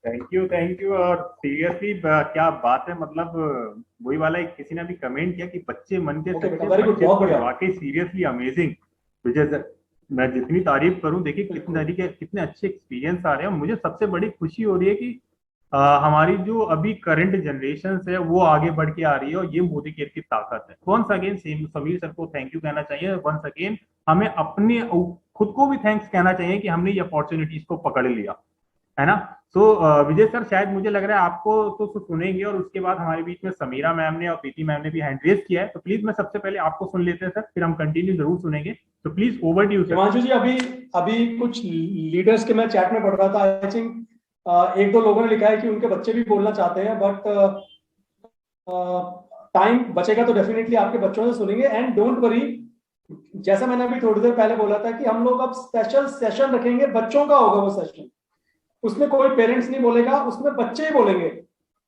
Thank you. और सीरियसली क्या बात है, मतलब वही वाला किसी ने भी कमेंट किया कि बच्चे मन के वाकई सीरियसली अमेजिंग। विजय सर, मैं जितनी तारीफ करूं, देखिए कितने अच्छे एक्सपीरियंस आ रहे हैं। मुझे सबसे बड़ी खुशी हो रही है कि हमारी जो अभी करंट जनरेशन है वो आगे बढ़ के आ रही है, और ये मोदी केयर की ताकत है। वंस अगेन समीर सर को थैंक यू कहना चाहिए। वंस अगेन हमें अपने खुद को भी थैंक्स कहना चाहिए कि हमने ये अपॉर्चुनिटीज को पकड़ लिया, है ना। तो विजय सर, शायद मुझे लग रहा है आपको तो सुनेंगे, और उसके बाद हमारे बीच में समीरा मैम ने और प्रीति मैम ने भी हैंड रेज किया है, तो प्लीज मैं सबसे पहले आपको सुन लेते हैं सर, फिर हम कंटिन्यू जरूर सुनेंगे। तो please over to you sir. Himanshu ji, अभी कुछ लीडर्स के मैं चैट में पढ़ रहा था, आई थिंक 1-2 लोगों ने लिखा है कि उनके बच्चे भी बोलना चाहते हैं, बट टाइम बचेगा तो डेफिनेटली आपके बच्चों से सुनेंगे। एंड डोंट वरी, जैसा मैंने अभी थोड़ी देर पहले बोला था कि हम लोग अब स्पेशल सेशन रखेंगे, बच्चों का होगा वो सेशन, उसमें कोई पेरेंट्स नहीं बोलेगा, उसमें बच्चे ही बोलेंगे।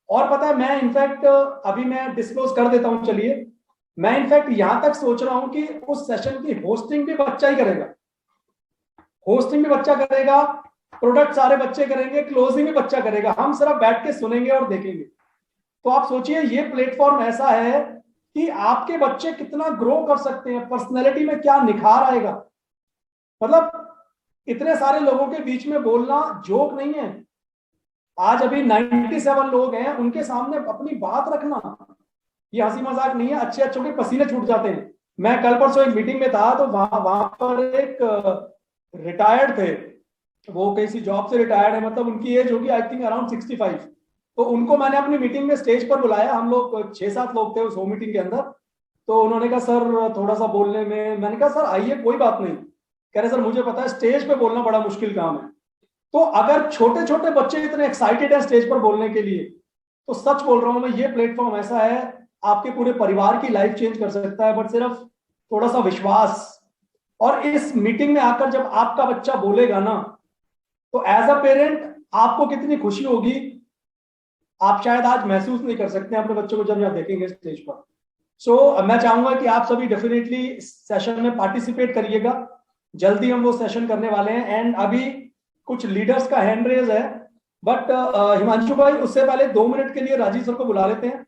और पता है, मैं इनफैक्ट अभी मैं डिस्क्लोज कर देता हूं, चलिए, मैं इनफैक्ट यहां तक सोच रहा हूं कि उस सेशन की होस्टिंग भी बच्चा ही करेगा, प्रोडक्ट सारे बच्चे करेंगे, क्लोजिंग भी बच्चा करेगा, हम सिर्फ बैठ के सुनेंगे और देखेंगे। तो आप सोचिए ये प्लेटफॉर्म ऐसा है कि आपके बच्चे कितना ग्रो कर सकते हैं, पर्सनैलिटी में क्या निखार आएगा। मतलब इतने सारे लोगों के बीच में बोलना जोक नहीं है। आज अभी 97 लोग हैं, उनके सामने अपनी बात रखना ये हंसी मजाक नहीं है। अच्छे अच्छों के पसीने छूट जाते हैं। मैं कल परसों एक मीटिंग में था, तो वहां पर एक रिटायर्ड थे, वो किसी जॉब से रिटायर्ड है, मतलब उनकी एज होगी आई थिंक अराउंड 65। तो उनको मैंने अपनी मीटिंग में स्टेज पर बुलाया, हम लोग 6-7 लोग थे उस होम मीटिंग के अंदर। तो उन्होंने कहा सर थोड़ा सा बोलने में, मैंने कहा सर आइए कोई बात नहीं। कह रहे सर मुझे पता है स्टेज पे बोलना बड़ा मुश्किल काम है। तो अगर छोटे छोटे बच्चे इतने एक्साइटेड है स्टेज पर बोलने के लिए, तो सच बोल रहा हूं मैं, ये प्लेटफॉर्म ऐसा है आपके पूरे परिवार की लाइफ चेंज कर सकता है, बट सिर्फ थोड़ा सा विश्वास। और इस मीटिंग में आकर जब आपका बच्चा बोलेगा ना, तो एज अ पेरेंट आपको कितनी खुशी होगी, आप शायद आज महसूस नहीं कर सकते अपने बच्चों को जब आप देखेंगे स्टेज पर। सो मैं चाहूंगा कि आप सभी डेफिनेटली सेशन में पार्टिसिपेट करिएगा। जल्दी हम वो सेशन करने वाले हैं। एंड अभी कुछ लीडर्स का हैंड रेज है, बट हिमांशु भाई उससे पहले 2 मिनट के लिए राजीव सर को बुला लेते हैं,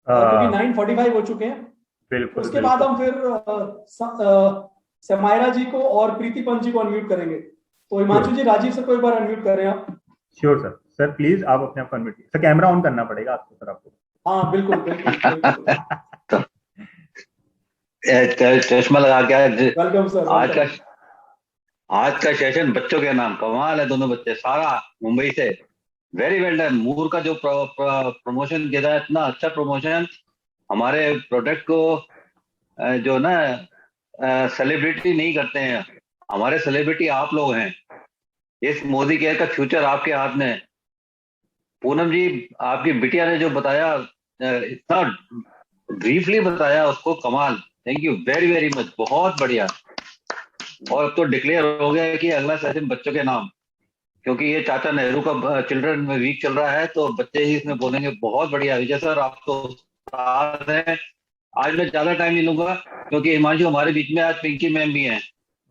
क्योंकि 9:45 हो चुके हैं। बिल्कुल। उसके बाद हम फिर समायरा जी को और प्रीति पंत जी को अनम्यूट करेंगे। तो हिमांशु जी राजीव सर को एक बार अनम्यूट करें आप। Sure sir. सर प्लीज आप अपने आप को अनम्यूट सर, कैमरा ऑन करना पड़ेगा आपको सर, आपको। हाँ बिल्कुल बिल्कुल। चश्मा लगा के वेलकम सर। आज का सेशन बच्चों के नाम कमाल है। दोनों बच्चे सारा मुंबई से, वेरी वेल डन। मूर का जो प्रमोशन किया था, इतना अच्छा प्रमोशन। हमारे प्रोडक्ट को जो ना सेलिब्रिटी नहीं करते हैं, हमारे सेलिब्रिटी आप लोग हैं। इस मोदी केयर का फ्यूचर आपके हाथ में है। पूनम जी आपकी बिटिया ने जो बताया, इतना ब्रीफली बताया उसको, कमाल। Thank you very very much, बहुत बढ़िया। और अब तो डिक्लेयर हो गया कि अगला सेशन बच्चों के नाम, क्योंकि ये चाचा नेहरू का चिल्ड्रन वीक चल रहा है, तो बच्चे ही इसमें बोलेंगे। बहुत बढ़िया विजय सर, आप तो उस्ताद हैं। आज मैं ज्यादा टाइम नहीं लूंगा, क्योंकि हिमांशु हमारे बीच में आज पिंकी मैम भी हैं।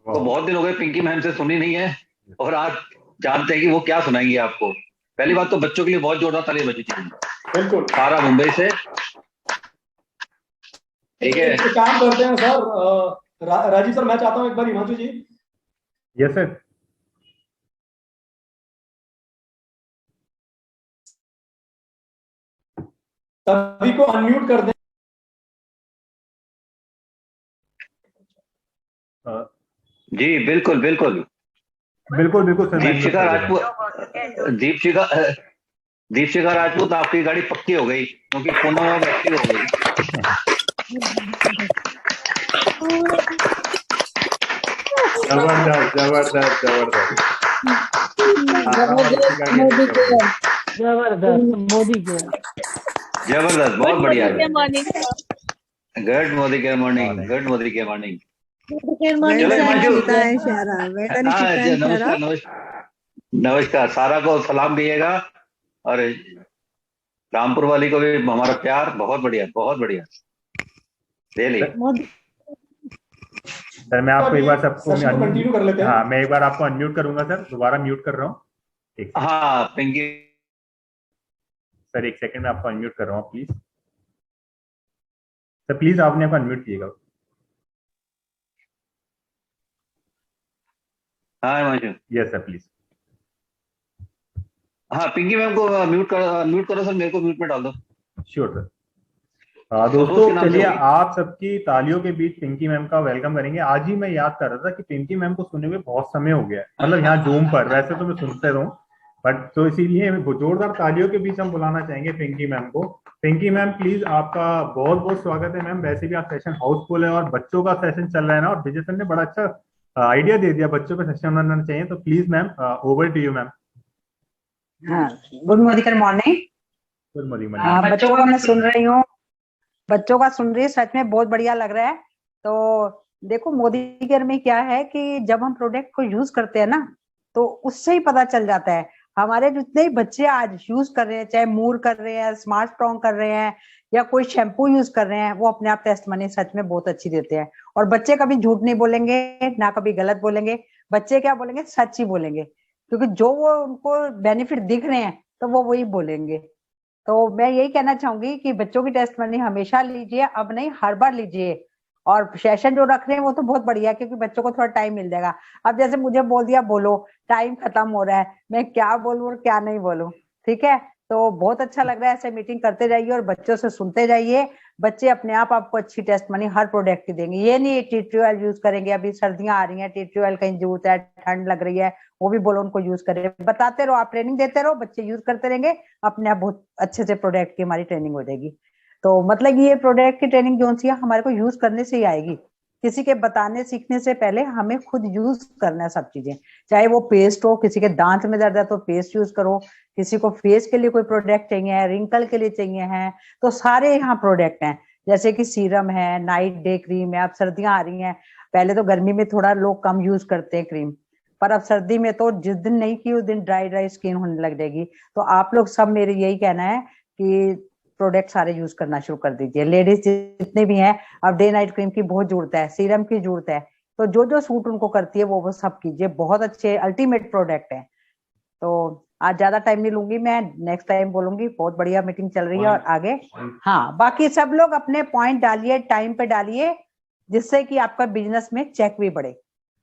तो बहुत दिन हो गए पिंकी मैम से सुनी नहीं है, और आज जानते हैं कि वो क्या सुनाएंगे आपको। पहली बात तो बच्चों के लिए बहुत जोरदार ताली बजी थी, बिल्कुल सारा मुंबई से। ठीक है, काम करते हैं सर। राजीव सर मैं चाहता हूं एक बार हिमांशु जी। Yes sir. सभी को अनम्यूट कर दें। जी बिल्कुल बिल्कुल बिल्कुल बिल्कुल सर। दीपशिखा राजपूत आपकी गाड़ी पक्की हो गई, क्योंकि पूनम अब एक्टिव हो गई। जबरदस्त जबरदस्त जबरदस्त। मोदी के जबरदस्त, बहुत बढ़िया। मॉर्निंग गुड मोदी के मॉर्निंग, गुड मोदी के मॉर्निंग। नमस्कार, सारा को सलाम कहिएगा, और रामपुर वाली को भी हमारा प्यार। बहुत बढ़िया बहुत बढ़िया। सर मैं आपको एक बार सबको कंटिन्यू कर लेते हैं। हाँ, मैं एक बार आपको अनम्यूट करूंगा सर, दोबारा म्यूट कर रहा हूँ। हाँ पिंकी सर, एक सेकंड में आपको अनम्यूट कर रहा हूँ, प्लीज सर, प्लीज आपने आपको अनम्यूट कीजिएगा। हाँ हिमांशु। Yes sir please. हाँ पिंकी मैम को म्यूट करो सर, मेरे को म्यूट में डाल दो। Sure sir. दोस्तों चलिए आप सबकी तालियों के बीच पिंकी मैम का वेलकम करेंगे। आज ही मैं याद कर रहा था कि पिंकी मैम को सुने हुए बहुत समय हो गया है, मतलब यहाँ जूम पर। वैसे तो मैं सुनते रहूं, बट तो इसीलिए जोरदार तालियों के बीच हम बुलाना चाहेंगे पिंकी मैम को। पिंकी मैम प्लीज, आपका बहुत बहुत स्वागत है मैम। वैसे भी आप सेशन हाउसफुल है और बच्चों का सेशन चल रहा है ना, और विजय सर ने बड़ा अच्छा आइडिया दे दिया, बच्चों का सेशन बनाना चाहिए। तो please ma'am, over to you ma'am. हाँ, गुड मॉर्निंग। Good morning. बच्चों का मैं सुन रही हूँ, बच्चों का सुन रही है, सच में बहुत बढ़िया लग रहा है। तो देखो मोदी केयर में क्या है कि जब हम प्रोडक्ट को यूज करते हैं ना, तो उससे ही पता चल जाता है। हमारे जितने ही बच्चे आज यूज कर रहे हैं, चाहे मूर कर रहे हैं, स्मार्ट स्ट्रॉन्ग कर रहे हैं, या कोई शैम्पू यूज कर रहे हैं, वो अपने आप टेस्ट मनी सच में बहुत अच्छी देते हैं। और बच्चे कभी झूठ नहीं बोलेंगे, ना कभी गलत बोलेंगे। बच्चे क्या बोलेंगे, सच ही बोलेंगे। क्योंकि जो वो उनको बेनिफिट दिख रहे हैं तो वो वही बोलेंगे। तो मैं यही कहना चाहूंगी कि बच्चों की टेस्टमनी हमेशा लीजिए, अब नहीं हर बार लीजिए। और सेशन जो रख रहे हैं वो तो बहुत बढ़िया है, क्योंकि बच्चों को थोड़ा टाइम मिल जाएगा। अब जैसे मुझे बोल दिया बोलो, टाइम खत्म हो रहा है, मैं क्या बोलूं और क्या नहीं बोलूं, ठीक है। तो बहुत अच्छा लग रहा है, ऐसे मीटिंग करते जाइए और बच्चों से सुनते जाइए। बच्चे अपने आप आपको अच्छी टेस्ट मनी हर प्रोडक्ट की देंगे। ये नहीं टी ट्वेल्व यूज करेंगे, अभी सर्दियां आ रही हैं, टी ट्वेल्व कहीं जरूरत है, ठंड लग रही है, वो भी बोलो उनको यूज करें। बताते रहो, आप ट्रेनिंग देते रहो, बच्चे यूज करते रहेंगे, अपने आप बहुत अच्छे से प्रोडक्ट की हमारी ट्रेनिंग हो जाएगी। तो मतलब ये प्रोडक्ट की ट्रेनिंग जो सी है हमारे को यूज करने से ही आएगी। किसी के बताने सीखने से पहले हमें खुद यूज करना है सब चीजें। चाहे वो पेस्ट हो, किसी के दांत में दर्द है तो पेस्ट यूज करो, किसी को फेस के लिए कोई प्रोडक्ट चाहिए, रिंकल के लिए चाहिए है, तो सारे यहाँ प्रोडक्ट हैं। जैसे कि सीरम है, नाइट डे क्रीम है। अब सर्दियां आ रही हैं, पहले तो गर्मी में थोड़ा लोग कम यूज करते हैं क्रीम, पर अब सर्दी में तो जिस दिन नहीं की उस दिन ड्राई ड्राई स्किन होने लग जाएगी। तो आप लोग सब, मेरे यही कहना है कि प्रोडक्ट सारे यूज करना शुरू कर दीजिए। लेडीज जितने भी हैं, अब डे नाइट क्रीम की बहुत जरूरत है, सीरम की जरूरत है, तो जो जो सूट उनको करती है वो सब कीजिए। बहुत अच्छे अल्टीमेट प्रोडक्ट है। तो आज ज्यादा टाइम नहीं लूंगी, मैं नेक्स्ट टाइम बोलूंगी। बहुत बढ़िया मीटिंग चल रही है और आगे हाँ, बाकी सब लोग अपने पॉइंट डालिए, टाइम पे डालिए, जिससे कि आपका बिजनेस में चेक भी बढ़े।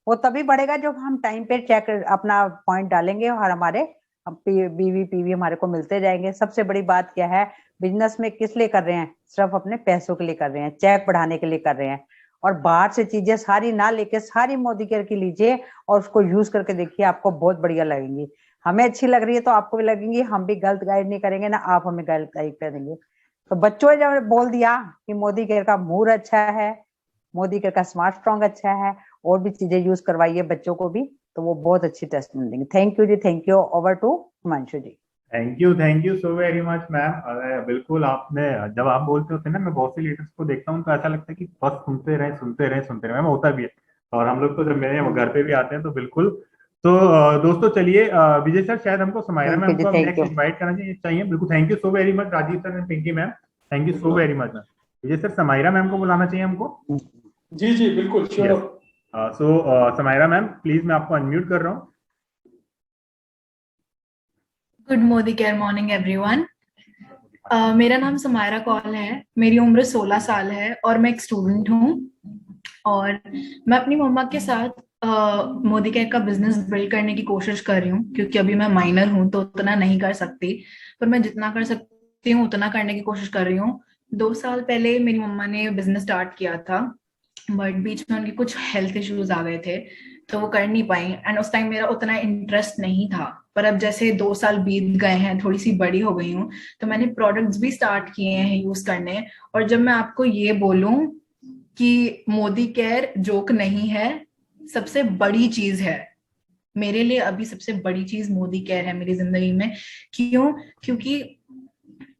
वो तभी बढ़ेगा जब हम टाइम पे चेक अपना पॉइंट डालेंगे और हमारे बीवी पीवी हमारे को मिलते जाएंगे। सबसे बड़ी बात क्या है, बिजनेस में किस लिए कर रहे हैं? सिर्फ अपने पैसों के लिए कर रहे हैं, चेक बढ़ाने के लिए कर रहे हैं। और बाहर से चीजें सारी ना लेके सारी मोदी केयर की लीजिए और उसको यूज करके देखिए, आपको बहुत बढ़िया लगेंगी। हमें अच्छी लग रही है तो आपको भी लगेंगी। हम भी गलत गाइड नहीं करेंगे ना, आप हमें गलत गाइड करेंगे। तो बच्चों ने जब बोल दिया कि मोदी केयर का मूड अच्छा है, मोदी केयर का स्मार्ट स्ट्रॉन्ग अच्छा है, और भी चीजें यूज करवाइए बच्चों को भी, तो वो बहुत अच्छी टेस्ट मिलेंगे। Thank you ji, thank you. Over to Himanshu ji. Thank you so very much ma'am. बिल्कुल, आपने जब आप बोलते होते हैं ना, मैं बहुत से लीडर्स को देखता हूँ तो ऐसा लगता है कि बस सुनते रहे सुनते रहे सुनते रहे। मैम होता भी है, और हम लोग तो जब मेरे घर पे भी आते हैं तो बिल्कुल। तो दोस्तों चलिए, विजय सर शायद हमको समायरा मैम को नेक्स्ट इनवाइट करना चाहिए। बिल्कुल, thank you so very much Rajeev sir and Pinky ma'am, thank you so very much ma'am. Vijay sir, Samaira ma'am को बुलाना चाहिए हमको। जी जी बिल्कुल, sure. So Samaira ma'am please, मैं आपको अनम्यूट कर रहा हूँ। Good Modi care morning everyone. मेरा नाम समायरा कौल है, मेरी उम्र 16 साल है और मैं एक स्टूडेंट हूँ। और मैं अपनी मम्मा के साथ मोदी केयर का बिजनेस बिल्ड करने की कोशिश कर रही हूँ, क्योंकि अभी मैं माइनर हूँ तो उतना नहीं कर सकती, पर मैं जितना कर सकती हूँ उतना करने की कोशिश कर रही हूँ। 2 साल पहले मेरी मम्मा ने बिजनेस स्टार्ट किया था, बट बीच में उनके कुछ हेल्थ इश्यूज आ गए थे तो वो कर नहीं पाई, एंड उस टाइम मेरा उतना इंटरेस्ट नहीं था। पर अब जैसे 2 साल बीत गए हैं, थोड़ी सी बड़ी हो गई हूँ, तो मैंने प्रोडक्ट्स भी स्टार्ट किए हैं यूज करने। और जब मैं आपको ये बोलूं कि मोदी केयर जोक नहीं है, सबसे बड़ी चीज है मेरे लिए। अभी सबसे बड़ी चीज मोदी केयर है मेरी जिंदगी में। क्यों? क्योंकि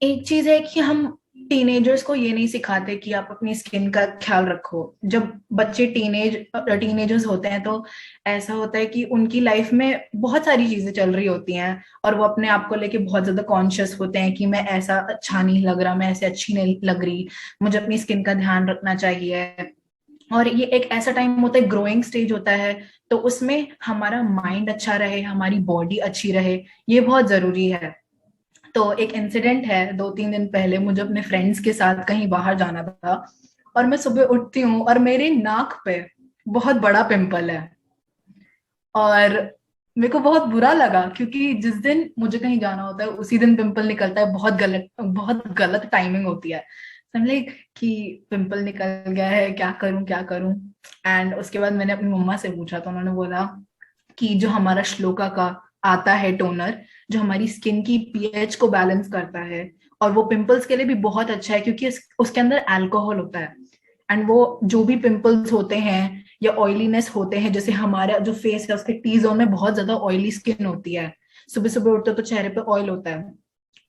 एक चीज है कि हम टीनेजर्स को ये नहीं सिखाते कि आप अपनी स्किन का ख्याल रखो। जब बच्चे टीनेजर्स होते हैं तो ऐसा होता है कि उनकी लाइफ में बहुत सारी चीजें चल रही होती हैं और वो अपने आप को लेके बहुत ज्यादा कॉन्शियस होते हैं कि मैं ऐसा अच्छा नहीं लग रहा, मैं ऐसे अच्छी नहीं लग रही, मुझे अपनी स्किन का ध्यान रखना चाहिए। और ये एक ऐसा टाइम होता है, ग्रोइंग स्टेज होता है, तो उसमें हमारा माइंड अच्छा रहे, हमारी बॉडी अच्छी रहे, ये बहुत जरूरी है। तो एक इंसिडेंट है, 2-3 दिन पहले मुझे अपने फ्रेंड्स के साथ कहीं बाहर जाना था और मैं सुबह उठती हूँ और मेरे नाक पे बहुत बड़ा पिंपल है। और मेरे को बहुत बुरा लगा, क्योंकि जिस दिन मुझे कहीं जाना होता है उसी दिन पिंपल निकलता है। बहुत गलत टाइमिंग होती है। लाइक कि पिंपल निकल गया है, क्या करूं क्या करूं। एंड उसके बाद मैंने अपनी मम्मा से पूछा तो उन्होंने बोला कि जो हमारा श्लोका का आता है टोनर, जो हमारी स्किन की पीएच को बैलेंस करता है, और वो पिंपल्स के लिए भी बहुत अच्छा है क्योंकि उसके अंदर अल्कोहल होता है। एंड वो जो भी पिंपल्स होते हैं या ऑयलीनेस होते हैं, जैसे हमारा जो फेस है उसके टी जोन में बहुत ज्यादा ऑयली स्किन होती है, सुबह सुबह उठते तो चेहरे पे ऑयल होता है,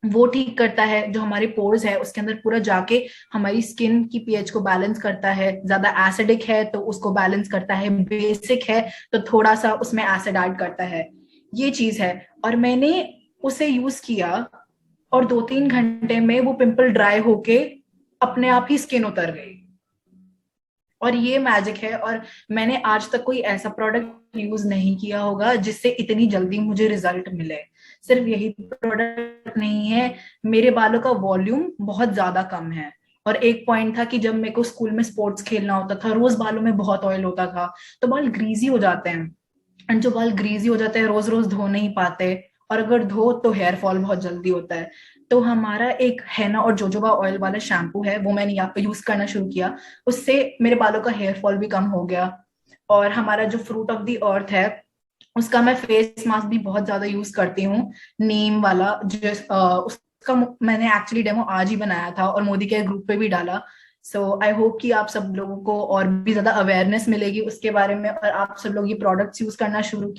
वो ठीक करता है। जो हमारे पोर्स है उसके अंदर पूरा जाके हमारी स्किन की पीएच को बैलेंस करता है। ज्यादा एसिडिक है तो उसको बैलेंस करता है, बेसिक है तो थोड़ा सा उसमें एसिड ऐड करता है, ये चीज है। और मैंने उसे यूज किया और 2-3 घंटे में वो पिंपल ड्राई होके अपने आप ही स्किन उतर गई। और ये मैजिक है। और मैंने आज तक कोई ऐसा प्रोडक्ट यूज नहीं किया होगा जिससे इतनी जल्दी मुझे रिजल्ट मिले। सिर्फ यही प्रोडक्ट नहीं है, मेरे बालों का वॉल्यूम बहुत ज्यादा कम है। और एक पॉइंट था कि जब मेरे को स्कूल में स्पोर्ट्स खेलना होता था, रोज बालों में बहुत ऑयल होता था, तो बाल ग्रीजी हो जाते हैं। एंड जो बाल ग्रीजी हो जाते हैं, रोज रोज धो नहीं पाते, और अगर धो तो हेयर फॉल बहुत जल्दी होता है। तो हमारा एक हैना और जोजोबा ऑयल वाला शैम्पू है, वो मैंने यहाँ पे यूज करना शुरू किया, उससे मेरे बालों का हेयर फॉल भी कम हो गया। और हमारा जो फ्रूट ऑफ द अर्थ है, उसका मैं फेस मास्क भी बहुत ज्यादा यूज करती हूँ, नीम वाला। उसका मैंने एक्चुअली डेमो आज ही बनाया था और मोदी के ग्रुप पे भी डाला। सो आई होप कि आप सब लोगों को और भी ज्यादा अवेयरनेस मिलेगी उसके बारे में, और आप सब लोग ये प्रोडक्ट्स यूज करना शुरू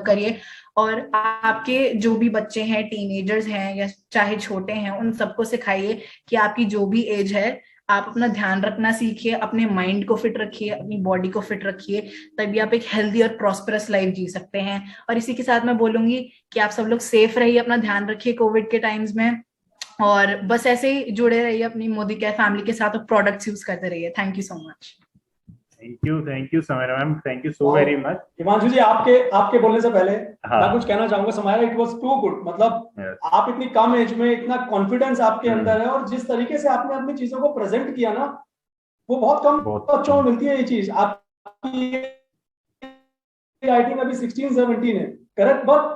करिए। और आपके जो भी बच्चे हैं, टीनेजर्स हैं या चाहे छोटे हैं, उन सबको सिखाइए कि आपकी जो भी एज है, आप अपना ध्यान रखना सीखिए, अपने माइंड को फिट रखिए, अपनी बॉडी को फिट रखिए, तभी आप एक हेल्दी और प्रॉस्परस लाइफ जी सकते हैं। और इसी के साथ मैं बोलूंगी कि आप सब लोग सेफ रहिए, अपना ध्यान रखिए कोविड के टाइम्स में, और बस ऐसे ही जुड़े रहिए अपनी मोदी केयर फैमिली के साथ और प्रोडक्ट्स यूज करते रहिए। Thank you so much. Thank you Samaira ma'am, thank you so very much. Himanshu ji, आपके बोलने से पहले हाँ। मैं कुछ कहना चाहूंगा। Samaira, it was too good. मतलब आप इतनी कम एज में इतना कॉन्फिडेंस आपके अंदर है, और जिस तरीके से आपने अपनी चीजों को प्रेजेंट किया ना, वो बहुत कम बच्चों में मिलती है ये चीज। आपकी राइटिंग अभी 16-17 है, correct, but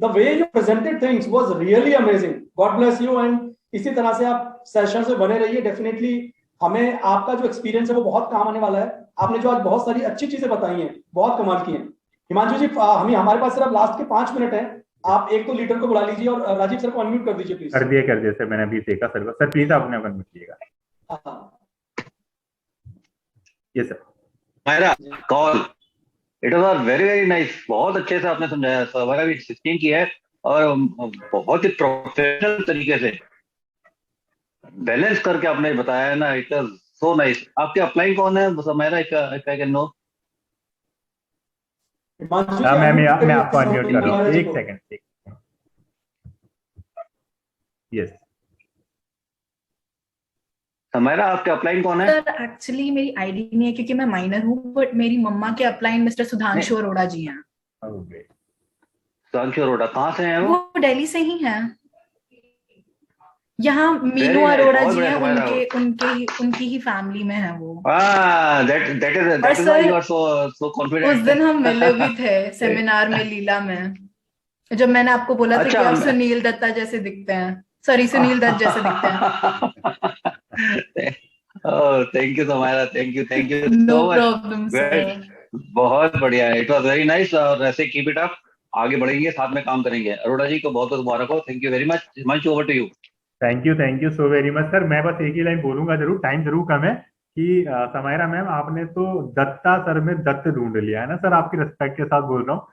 the way you presented things was really amazing. God bless you, and इसी तरह से आप सेशन से बने रहिए। डेफिनेटली हमें आपका जो एक्सपीरियंस है वो बहुत काम आने वाला है। आपने जो आज बहुत सारी अच्छी चीजें बताई हैं, बहुत कमाल की हैं। हिमांशु जी, हमारे पास सिर्फ लास्ट के 5 मिनट हैं, आप एक तो लीडर को बुला लीजिए और राजीव सर को अनम्यूट कर दीजिए प्लीज। कर दिए सर, मैंने अभी देखा सर को। सर प्लीज आप अपने अनम्यूट कीजिएगा। Yes sir. मेरा call, it was very nice, बहुत अच्छे से आपने समझाया। हमारा भी 16 की है और बहुत ही प्रोफेशनल तरीके से बैलेंस करके आपने बताया है ना, इट वाज सो नाइस। आपके अपलाइन कौन है मेरा, इफ आई कैन नो? मैं आपको अनम्यूट कर रहा हूं, एक सेकंड। यस समायरा, आपके अपलाइन कौन है? सर एक्चुअली मेरी आईडी नहीं है क्योंकि मैं माइनर हूँ, बट मेरी मम्मा के अपलाइन मिस्टर सुधांशु अरोड़ा जी हैं। सुधांशु अरोड़ा कहाँ से हैं वो? दिल्ली से ही हैं। यहाँ मीनू अरोड़ा जी हैं, उनकी ही फैमिली में है वो। that is why you are so confident। उस दिन हम मिले भी थे सेमिनार में लीला में, जब मैंने आपको बोला था कि आप सुनील दत्ता जैसे दिखते हैं, सॉरी सुनील दत्त जैसे दिखते हैं। Thank you Samaira, thank you know problem sir. बहुत बढ़िया, इट वाज वेरी नाइस, और ऐसे कीप इट अप, आगे बढ़ेंगे, साथ में काम करेंगे। अरोड़ा जी को बहुत बहुत मुबारक हो। Thank you very much. Himanshu, over to you. Thank you so very much sir. मैं बस एक ही लाइन बोलूंगा जरूर, टाइम जरूर कम है, कि समायरा मैम आपने तो दत्ता सर में दत्त ढूंढ लिया है ना सर, आपकी रिस्पेक्ट के साथ बोल रहा हूँ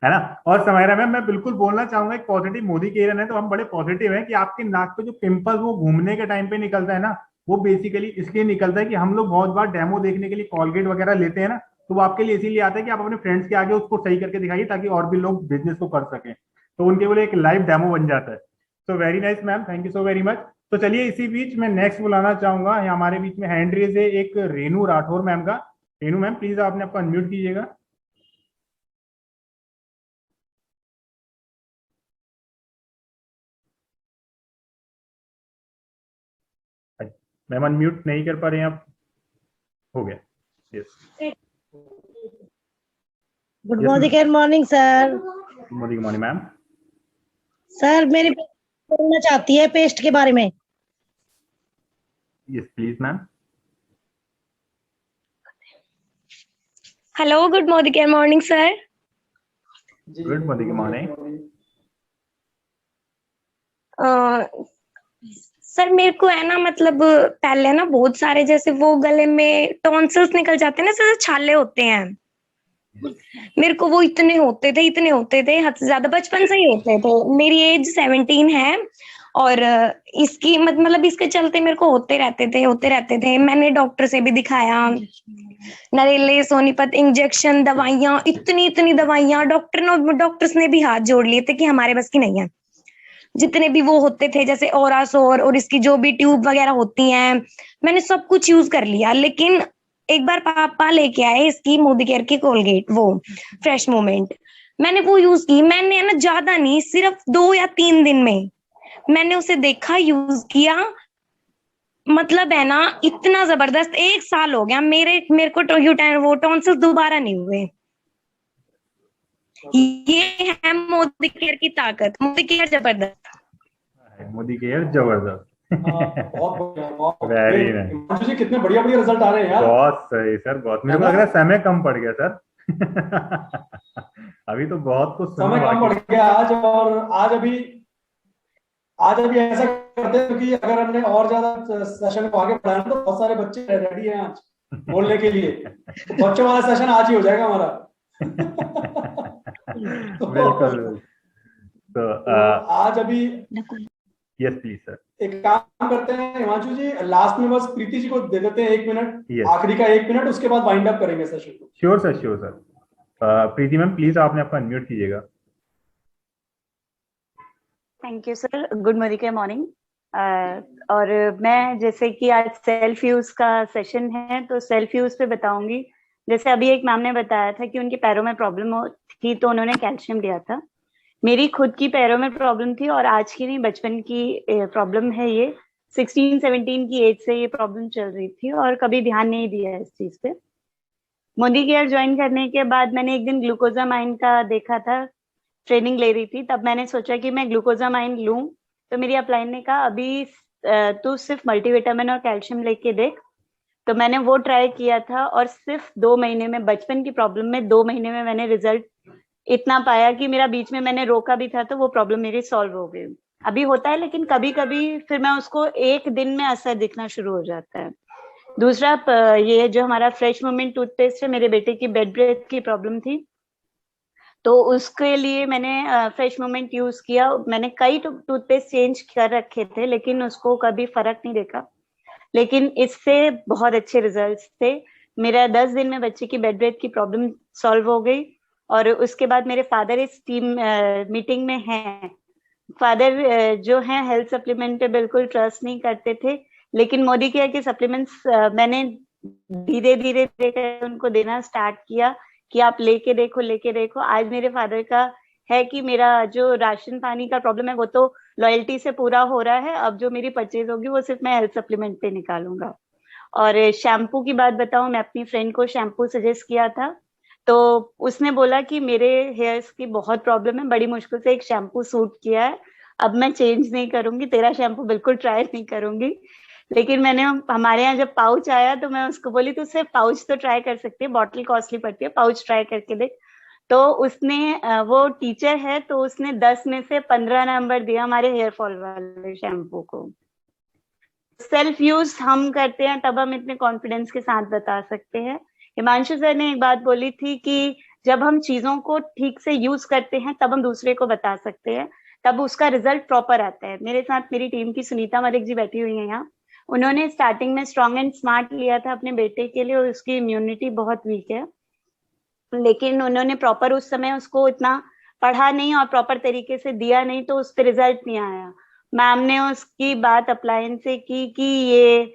है ना। और समायरा मैम, मैं बिल्कुल बोलना चाहूंगा, एक पॉजिटिव मोदी केयर है तो हम बड़े पॉजिटिव हैं कि आपके नाक पे जो पिंपल्स वो घूमने के टाइम पे निकलता है ना, वो बेसिकली इसलिए निकलता है कि हम लोग बहुत बार डेमो देखने के लिए कॉलगेट वगैरह लेते हैं ना, तो वो आपके लिए इसीलिए आता है कि आप अपने फ्रेंड्स के आगे उसको सही करके दिखाइए ताकि और भी लोग बिजनेस को कर सकें, तो उनके लिए एक लाइव डेमो बन जाता है। So very nice ma'am, thank you so very much. तो चलिए इसी बीच मैं नेक्स्ट बुलाना चाहूंगा, हमारे बीच में हैंड रेज है एक रेनू राठौर मैम का। रेनू मैम प्लीज आपने आपको अनम्यूट कीजिएगा। मैम अनम्यूट नहीं कर पा रहे हैं आप, हो गया। Yes, good morning sir. Good morning ma'am. Sir मेरी बोलना चाहती है पेस्ट के बारे में। Yes please ma'am. Hello, good morning sir. Good morning. Sir मेरे को है ना, मतलब पहले ना बहुत सारे जैसे वो गले में टॉन्सिल्स निकल जाते हैं ना सर, छाले होते हैं, मेरे को वो इतने होते थे हद से ज्यादा, बचपन से ही होते थे। मेरी एज 17 है और इसकी मतलब इसके चलते मेरे को होते रहते थे। मैंने डॉक्टर से भी दिखाया, नरेले, सोनीपत, इंजेक्शन, दवाइयां, इतनी दवाइयां, डॉक्टर्स ने भी हाथ जोड़ लिए थे कि हमारे बस की नहीं है। जितने भी वो होते थे जैसे ओरासोर और इसकी जो भी ट्यूब वगैरह होती हैं, मैंने सब कुछ यूज कर लिया। लेकिन एक बार पापा लेके आए इसकी मोदी केयर की कोलगेट, वो फ्रेश मोमेंट, मैंने वो यूज की। मैंने है ना ज्यादा नहीं, सिर्फ 2 या 3 दिन में मैंने उसे देखा, यूज किया, मतलब है ना इतना जबरदस्त। 1 साल हो गया मेरे को वो टॉन्सिल्स दोबारा नहीं हुए। ये है मोदी केयर की ताकत, मोदी केयर जबरदस्त। मोदी केयर जबरदस्त। बहुत बढ़िया, बहुत वेरी great। नाइस, हिमांशु जी कितने बढ़िया बढ़िया रिजल्ट आ रहे हैं यार। बहुत सही सर, बहुत। मेरे को लग रहा है समय कम पड़ गया सर। अभी तो बहुत कुछ सुनना समय कम बाकी पड़ गया आज, और आज अभी ऐसा करते हैं क्योंकि अगर हमने और ज्यादा सेशन को आगे बढ़ाना तो बहुत सारे बच्चे रेडी हैं आज बोलने के लिए, तो बच्चों वाला सेशन आज ही हो जाएगा हमारा। बिल्कुल। तो आज अभी यस प्लीज सर। एक काम करते हैं हिमांशु जी, लास्ट में बस प्रीति जी को दे देते हैं 1 मिनट, Yes. आखिरी का 1 मिनट, उसके बाद वाइंड अप करेंगे सेशन को। Sure sir, sure sir. Preeti ma'am please आपने अपना अनम्यूट कीजिएगा। Thank you sir, good morning. और मैं जैसे कि आज सेल्फ यूज का सेशन है तो सेल्फ यूज पे बताऊंगी। जैसे अभी एक मैम ने बताया था कि उनके पैरों में प्रॉब्लम थी तो उन्होंने कैल्शियम लिया था। मेरी खुद की पैरों में प्रॉब्लम थी और आज की नहीं, बचपन की प्रॉब्लम है ये। 16-17 की एज से ये प्रॉब्लम चल रही थी और कभी ध्यान नहीं दिया इस चीज पे। मोदी केयर ज्वाइन करने के बाद मैंने एक दिन ग्लूकोजामाइन का देखा था, ट्रेनिंग ले रही थी, तब मैंने सोचा कि मैं ग्लूकोजामाइन लूं। तो मेरी अपलाइन ने कहा अभी तू सिर्फ मल्टीविटामिन और कैल्शियम लेके देख। तो मैंने वो ट्राई किया था और सिर्फ 2 महीने में, बचपन की प्रॉब्लम में 2 महीने में मैंने रिजल्ट इतना पाया कि मेरा बीच में मैंने रोका भी था तो वो प्रॉब्लम मेरी सॉल्व हो गई। अभी होता है लेकिन कभी कभी फिर मैं उसको 1 दिन में असर दिखना शुरू हो जाता है। दूसरा, ये जो हमारा फ्रेश मोमेंट टूथपेस्ट है, मेरे बेटे की बेड ब्रेथ की प्रॉब्लम थी तो उसके लिए मैंने फ्रेश मोमेंट यूज किया। मैंने कई टूथपेस्ट चेंज कर रखे थे लेकिन उसको कभी फर्क नहीं देखा, लेकिन इससे बहुत अच्छे रिजल्ट्स थे। मेरा 10 दिन में बच्चे की बेड ब्रेथ की प्रॉब्लम सॉल्व हो गई। और उसके बाद मेरे फादर इस टीम मीटिंग में हैं। फादर जो हैं हेल्थ सप्लीमेंट पे बिल्कुल ट्रस्ट नहीं करते थे, लेकिन मोदी केयर के सप्लीमेंट्स मैंने धीरे धीरे उनको देना स्टार्ट किया कि आप लेके देखो। आज मेरे फादर का है कि मेरा जो राशन पानी का प्रॉब्लम है वो तो लॉयल्टी से पूरा हो रहा है। अब जो मेरी परचेज होगी वो सिर्फ मैं हेल्थ सप्लीमेंट पे निकालूंगा। और शैम्पू की बात बताऊं, मैं अपनी फ्रेंड को शैम्पू सजेस्ट किया था तो उसने बोला कि मेरे हेयर्स की बहुत प्रॉब्लम है, बड़ी मुश्किल से एक शैम्पू सूट किया है, अब मैं चेंज नहीं करूंगी, तेरा शैम्पू बिल्कुल ट्राई नहीं करूंगी। लेकिन मैंने हमारे यहाँ जब पाउच आया तो मैं उसको बोली तू सिर्फ पाउच तो ट्राई कर सकती है, बॉटल कॉस्टली पड़ती है, पाउच ट्राई करके देख। तो उसने, वो टीचर है तो उसने 10 में से 15 नंबर दिया हमारे हेयर फॉल वाले शैम्पू को। सेल्फ यूज हम करते हैं तब हम इतने कॉन्फिडेंस के साथ बता सकते हैं। हिमांशु सर ने एक बात बोली थी कि जब हम चीजों को ठीक से यूज करते हैं तब हम दूसरे को बता सकते हैं, तब उसका रिजल्ट प्रॉपर आता है। मेरे साथ मेरी टीम की सुनीता मलिक जी बैठी हुई है यहाँ, उन्होंने स्टार्टिंग में स्ट्रॉन्ग एंड स्मार्ट लिया था अपने बेटे के लिए और उसकी इम्यूनिटी बहुत वीक है, लेकिन उन्होंने प्रॉपर उस समय उसको इतना पढ़ा नहीं और प्रॉपर तरीके से दिया नहीं तो उस पर रिजल्ट नहीं आया। मैम ने उसकी बात अपलाइन से की कि ये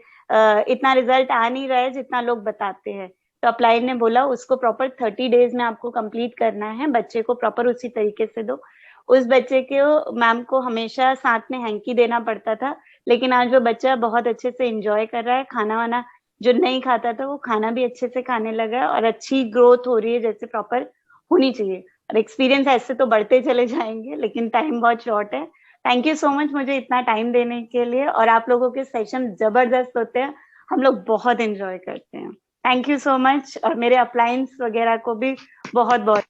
इतना रिजल्ट आ नहीं रहा है जितना लोग बताते हैं, तो अपलाइन ने बोला उसको प्रॉपर 30 डेज में आपको कंप्लीट करना है, बच्चे को प्रॉपर उसी तरीके से दो। उस बच्चे को मैम को हमेशा साथ में हैंकी देना पड़ता था, लेकिन आज वो बच्चा बहुत अच्छे से एंजॉय कर रहा है। खाना वाना जो नहीं खाता था वो खाना भी अच्छे से खाने लगा है और अच्छी ग्रोथ हो रही है जैसे प्रॉपर होनी चाहिए। और एक्सपीरियंस ऐसे तो बढ़ते चले जाएंगे लेकिन टाइम बहुत शॉर्ट है। थैंक यू सो मच मुझे इतना टाइम देने के लिए, और आप लोगों के सेशन जबरदस्त होते हैं, हम लोग बहुत एंजॉय करते हैं। थैंक यू सो मच, और मेरे अप्लायंस वगैरह को भी बहुत बहुत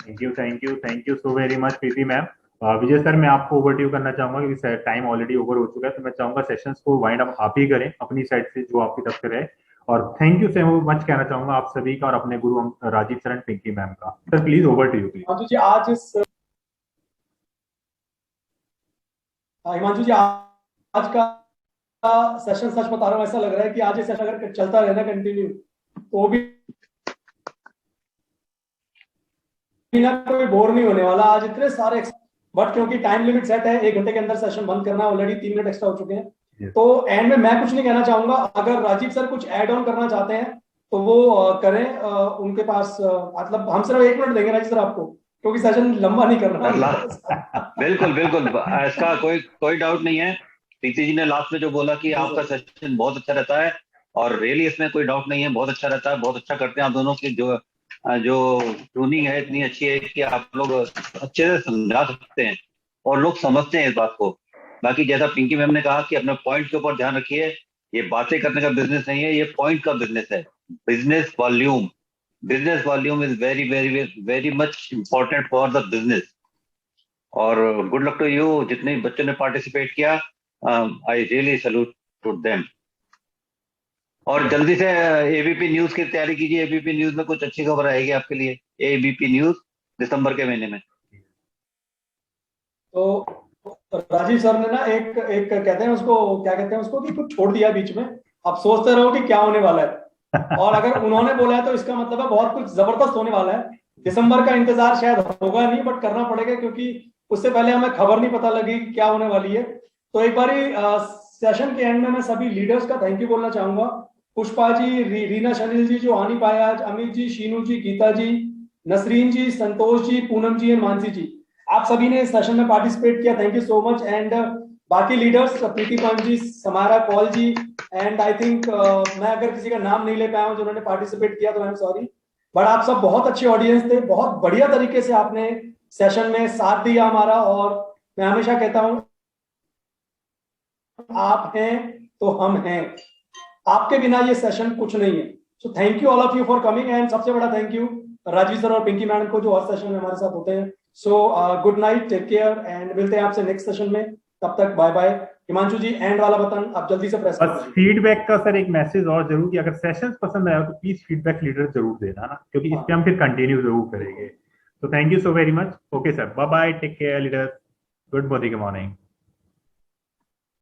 thank you so very much Preeti ma'am. Vijay sir, मैं आपको ओवरड्यू करना चाहूंगा क्योंकि टाइम ऑलरेडी ओवर हो चुका है, तो मैं चाहूंगा सेशंस को वाइंड अप आप ही करें अपनी साइड से जो आपकी तरफ से रहे। और थैंक यू सो मच कहना चाहूंगा आप सभी का और अपने गुरु Rajeev sir and Pinky ma'am का। Sir please over to you please. Himanshu ji आज का सेशन सच बता रहा हूँ ऐसा लग रहा है कि आज ये सेशन अगर चलता रहे ना कंटिन्यू तो भी ना कोई बोर नहीं होने वाला। आज इतने सारे बट क्योंकि टाइम लिमिट सेट है, 1 घंटे के अंदर सेशन बंद करना, ऑलरेडी 3 मिनट एक्स्ट्रा हो चुके हैं। तो एंड में मैं कुछ नहीं कहना चाहूंगा, अगर राजीव सर कुछ ऐड ऑन करना चाहते हैं तो वो करें। उनके पास मतलब हम सिर्फ 1 मिनट देंगे राजीव सर आपको, क्योंकि सेशन लंबा नहीं करना। बिल्कुल बिल्कुल, इसका कोई डाउट नहीं है। प्रीति जी ने लास्ट में जो बोला कि आपका सेशन बहुत अच्छा रहता है, और रियली इसमें कोई डाउट नहीं है, बहुत अच्छा रहता है, बहुत अच्छा करते हैं आप दोनों की। जो ट्यूनिंग है इतनी अच्छी है कि आप लोग अच्छे से समझा सकते हैं और लोग समझते हैं इस बात को। बाकी जैसा पिंकी मैम ने कहा कि अपने पॉइंट के ऊपर ध्यान रखिए, ये बातें करने का बिजनेस नहीं है, ये पॉइंट का बिजनेस है। Business volume is very very very much important for the business. और गुड लक टू यू, जितने बच्चों ने पार्टिसिपेट किया, I really salute to them. और जल्दी से एबीपी न्यूज की तैयारी कीजिए, एबीपी न्यूज में कुछ अच्छी खबर आएगी आपके लिए, एबीपी न्यूज दिसंबर के महीने में। तो राजीव सर ने ना एक कहते हैं उसको, क्या कहते हैं उसको, कि कुछ छोड़ दिया बीच में, अब सोचते रहो कि क्या होने वाला है। और अगर उन्होंने बोला है तो इसका मतलब है बहुत कुछ जबरदस्त होने वाला है। दिसंबर का इंतजार शायद होगा नहीं, बट करना पड़ेगा, क्योंकि उससे पहले हमें खबर नहीं पता लगी क्या होने वाली है। तो एक बारी सेशन के एंड में मैं सभी लीडर्स का थैंक यू बोलना चाहूंगा। पुष्पा जी, रीना शनिल जी जो आ नहीं पाया आज, अमित जी, शीनू जी, गीता जी, नसरीन जी, संतोष जी, पूनम जी एंड मानसी जी, आप सभी ने इस सेशन में पार्टिसिपेट किया, thank you so much. And बाकी leaders, Preeti Pan ji, Samara Kaul ji, and I think मैं अगर किसी का नाम नहीं ले पाया हूं जिन्होंने पार्टिसिपेट किया तो आई एम सॉरी, बट आप सब बहुत अच्छे ऑडियंस थे, बहुत बढ़िया तरीके से आपने सेशन में साथ दिया हमारा। और मैं हमेशा कहता हूं, आप हैं तो हम हैं, आपके बिना ये सेशन कुछ नहीं है। So thank you all of you for coming, and सबसे बड़ा थैंक यू राजीव सर और पिंकी मैडम को जो हर सेशन में हमारे साथ होते हैं। So good night, take care, and मिलते हैं आपसे नेक्स्ट सेशन में, तब तक bye bye. Himanshu ji end वाला बटन आप जल्दी से प्रेस बस फीडबैक का सर एक मैसेज और जरूर, कि अगर सेशंस पसंद आया तो प्लीज फीडबैक लीडर जरूर देना ना, क्योंकि इस पे हम फिर कंटिन्यू जरूर करेंगे। तो thank you so very much. Okay sir, bye bye, take care leader, good morning.